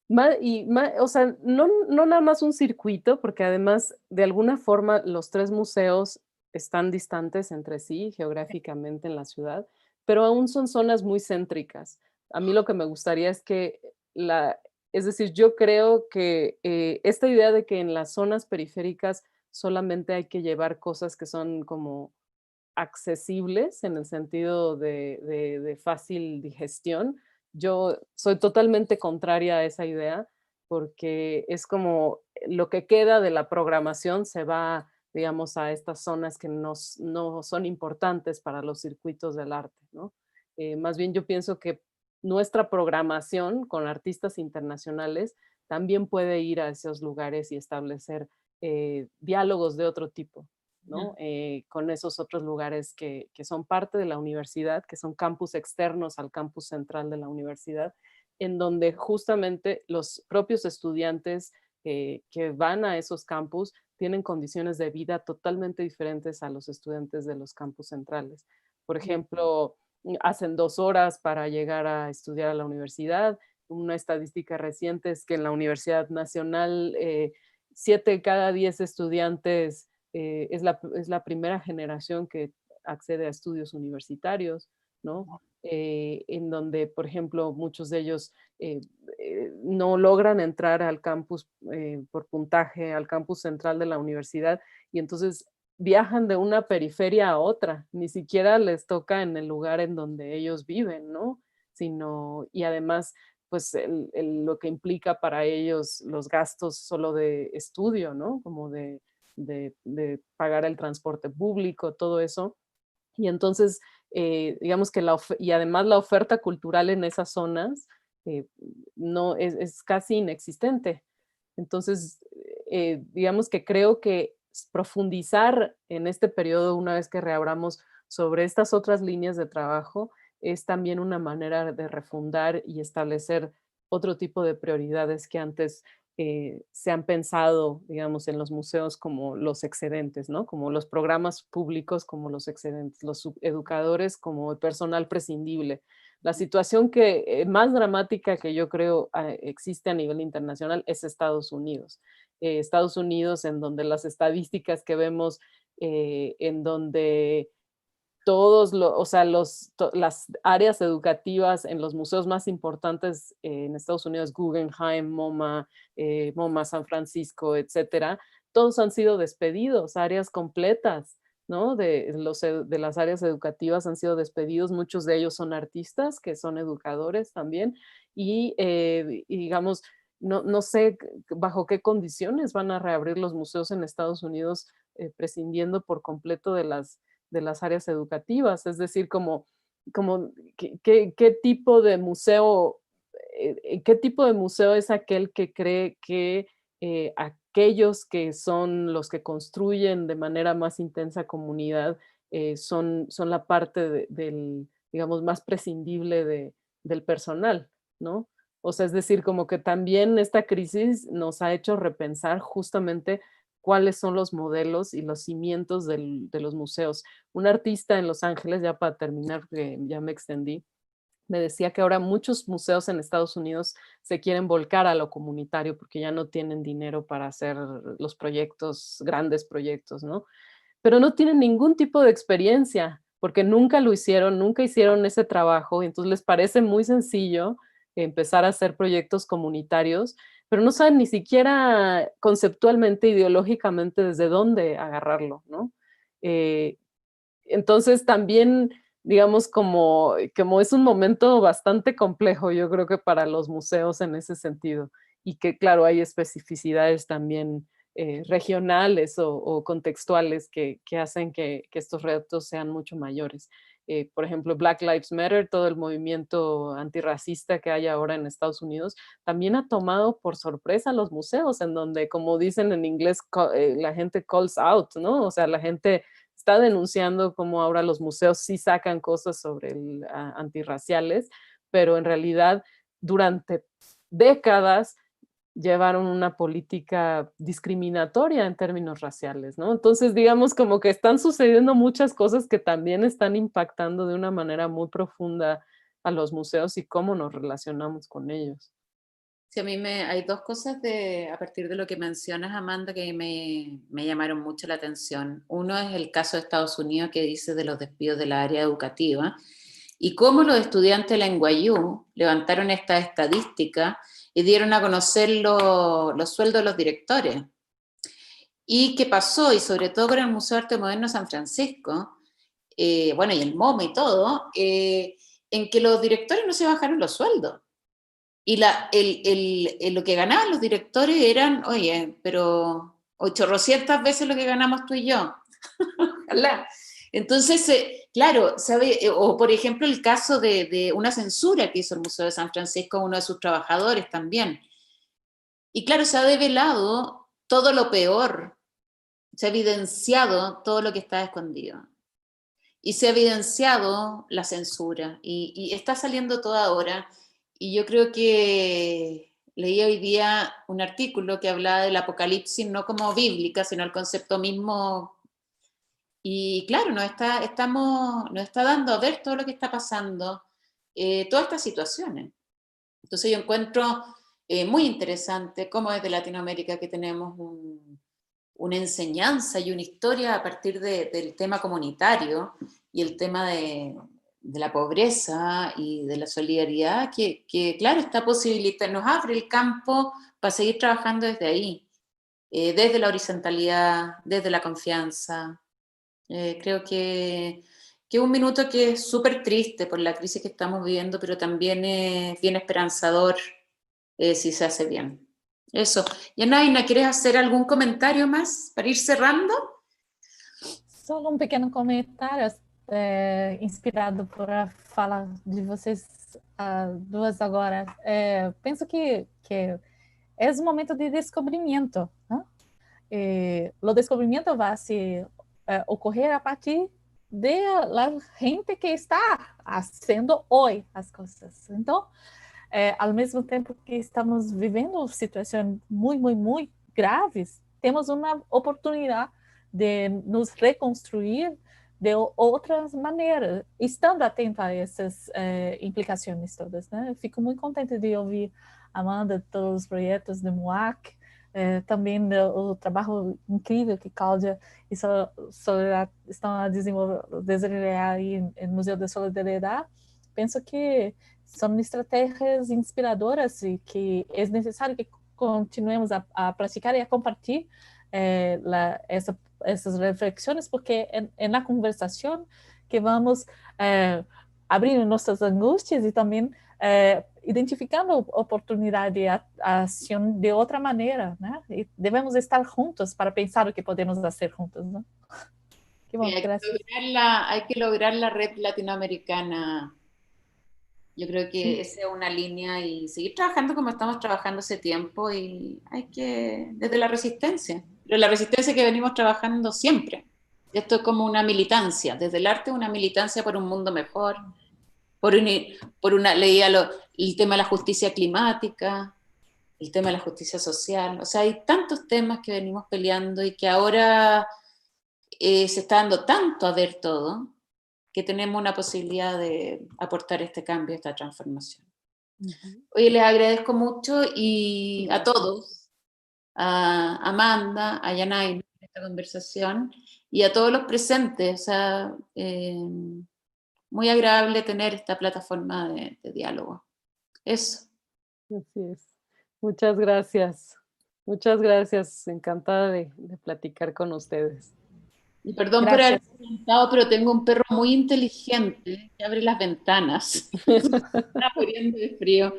Speaker 3: O sea, no nada más un circuito, porque además, de alguna forma, los tres museos están distantes entre sí geográficamente en la ciudad, pero aún son zonas muy céntricas. A mí lo que me gustaría es que es decir, yo creo que esta idea de que en las zonas periféricas solamente hay que llevar cosas que son como accesibles en el sentido de fácil digestión. Yo soy totalmente contraria a esa idea porque es como lo que queda de la programación se va, digamos, a estas zonas que no son importantes para los circuitos del arte, ¿no? Más bien yo pienso que nuestra programación con artistas internacionales también puede ir a esos lugares y establecer diálogos de otro tipo, ¿no? Con esos otros lugares que son parte de la universidad, que son campus externos al campus central de la universidad, en donde justamente los propios estudiantes que van a esos campus tienen condiciones de vida totalmente diferentes a los estudiantes de los campus centrales. Por ejemplo, hacen 2 horas para llegar a estudiar a la universidad. Una estadística reciente es que en la Universidad Nacional 7 de cada 10 estudiantes es la primera generación que accede a estudios universitarios, ¿no? En donde, por ejemplo, muchos de ellos no logran entrar al campus por puntaje, al campus central de la universidad, y entonces viajan de una periferia a otra, ni siquiera les toca en el lugar en donde ellos viven, ¿no? Y además pues lo que implica para ellos los gastos solo de estudio, ¿no? Como de pagar el transporte público, todo eso. Y entonces, digamos que y además la oferta cultural en esas zonas no es casi inexistente. Entonces, digamos que creo que profundizar en este periodo, una vez que reabramos, sobre estas otras líneas de trabajo, es también una manera de refundar y establecer otro tipo de prioridades que antes se han pensado, digamos, en los museos como los excedentes, ¿no? Como los programas públicos como los excedentes, los educadores como el personal prescindible. La situación más dramática que yo creo existe a nivel internacional es Estados Unidos. Estados Unidos, en donde las estadísticas que vemos, en donde o sea, las áreas educativas en los museos más importantes en Estados Unidos, Guggenheim, MoMA San Francisco, etcétera, todos han sido despedidos, áreas completas, ¿no? De las áreas educativas han sido despedidos, muchos de ellos son artistas, que son educadores también, y digamos, no sé bajo qué condiciones van a reabrir los museos en Estados Unidos, prescindiendo por completo de las áreas educativas, es decir, qué tipo de museo, es aquel que cree que aquellos que son los que construyen de manera más intensa comunidad son la parte del, digamos, más prescindible del personal, ¿no? O sea, es decir, como que también esta crisis nos ha hecho repensar justamente cuáles son los modelos y los cimientos de los museos. Un artista en Los Ángeles, ya para terminar, que ya me extendí, me decía que ahora muchos museos en Estados Unidos se quieren volcar a lo comunitario porque ya no tienen dinero para hacer los proyectos, grandes proyectos, ¿no? Pero no tienen ningún tipo de experiencia porque nunca lo hicieron, nunca hicieron ese trabajo, y entonces les parece muy sencillo empezar a hacer proyectos comunitarios, pero no saben ni siquiera conceptualmente, ideológicamente, desde dónde agarrarlo, ¿no? Eh, entonces también, digamos, como es un momento bastante complejo, yo creo que para los museos en ese sentido, y que claro, hay especificidades también regionales o contextuales que hacen que estos retos sean mucho mayores. Por ejemplo, Black Lives Matter, todo el movimiento antirracista que hay ahora en Estados Unidos, también ha tomado por sorpresa los museos, en donde, como dicen en inglés, la gente calls out, ¿no? O sea, la gente está denunciando cómo ahora los museos sí sacan cosas sobre antirraciales, pero en realidad durante décadas llevaron una política discriminatoria en términos raciales, ¿no? Entonces, digamos, como que están sucediendo muchas cosas que también están impactando de una manera muy profunda a los museos y cómo nos relacionamos con ellos.
Speaker 2: Sí, hay dos cosas a partir de lo que mencionas, Amanda, que me llamaron mucho la atención. Uno es el caso de Estados Unidos, que dice de los despidos de la área educativa y cómo los estudiantes de la NYU levantaron esta estadística y dieron a conocer los sueldos de los directores. Y qué pasó, y sobre todo con el Museo de Arte Moderno San Francisco, bueno, y el MoMA y todo, en que los directores no se bajaron los sueldos. Y lo que ganaban los directores eran, oye, pero 800 veces lo que ganamos tú y yo. Ojalá. Entonces, claro, ¿sabe? O por ejemplo el caso de una censura que hizo el Museo de San Francisco a uno de sus trabajadores también. Y claro, se ha develado todo lo peor, se ha evidenciado todo lo que estaba escondido. Y se ha evidenciado la censura. Y está saliendo todo ahora. Y yo creo que leí hoy día un artículo que hablaba del apocalipsis no como bíblica, sino el concepto mismo. Y claro, nos está dando a ver todo lo que está pasando, todas estas situaciones. Entonces yo encuentro muy interesante cómo desde Latinoamérica que tenemos una enseñanza y una historia a partir del tema comunitario y el tema de la pobreza y de la solidaridad, que claro, nos abre el campo para seguir trabajando desde ahí, desde la horizontalidad, desde la confianza. Creo que un minuto que es súper triste por la crisis que estamos viviendo, pero también es bien esperanzador si se hace bien. Eso. Yanaina, ¿quieres hacer algún comentario más para ir cerrando?
Speaker 4: Só um pequeno comentário, inspirado por a fala de vocês duas agora. Penso que é um momento de descobrimento, né? o descobrimento vai se ocorrer a partir de la gente que está fazendo hoje as coisas. Então, ao mesmo tempo que estamos vivendo situações muito graves, temos uma oportunidade de nos reconstruir de outras maneiras, estando atento a essas implicações todas, né? Fico muito contente de ouvir Amanda, todos os projetos do MUAC, também o trabalho incrível que Cláudia e Soledad estão a desenvolver aí no Museu da Solidariedade. Penso que são estratégias inspiradoras e que é necessário que continuemos a praticar e a compartilhar essas reflexões, porque é na conversação que vamos abrindo nossas angústias e também identificando oportunidade de ação de outra maneira, né? E devemos estar juntos para pensar o que podemos fazer juntos, né? Qué bueno, gracias.
Speaker 2: Hay que lograr la red latinoamericana. Yo creo que
Speaker 4: Sí.
Speaker 2: esa es una línea y seguir trabajando como estamos trabajando hace tiempo y hay que, desde la resistencia, pero la resistencia que venimos trabajando siempre. Esto es como una militancia, desde el arte una militancia por un mundo mejor, leía el tema de la justicia climática, el tema de la justicia social, o sea, hay tantos temas que venimos peleando y que ahora se está dando tanto a ver todo, que tenemos una posibilidad de aportar este cambio, esta transformación. Oye, les agradezco mucho y a todos, a Amanda, a Yanay, por esta conversación, y a todos los presentes. O sea, muy agradable tener esta plataforma de diálogo. Eso.
Speaker 3: Así es. Muchas gracias. Muchas gracias. Encantada de platicar con ustedes.
Speaker 2: Y perdón por haber preguntado, pero tengo un perro muy inteligente que abre las ventanas. Está muriendo de frío.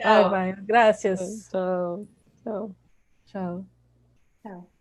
Speaker 4: Ay, Maia, gracias.
Speaker 3: Chao. Chao.
Speaker 4: Chao.
Speaker 2: Chao.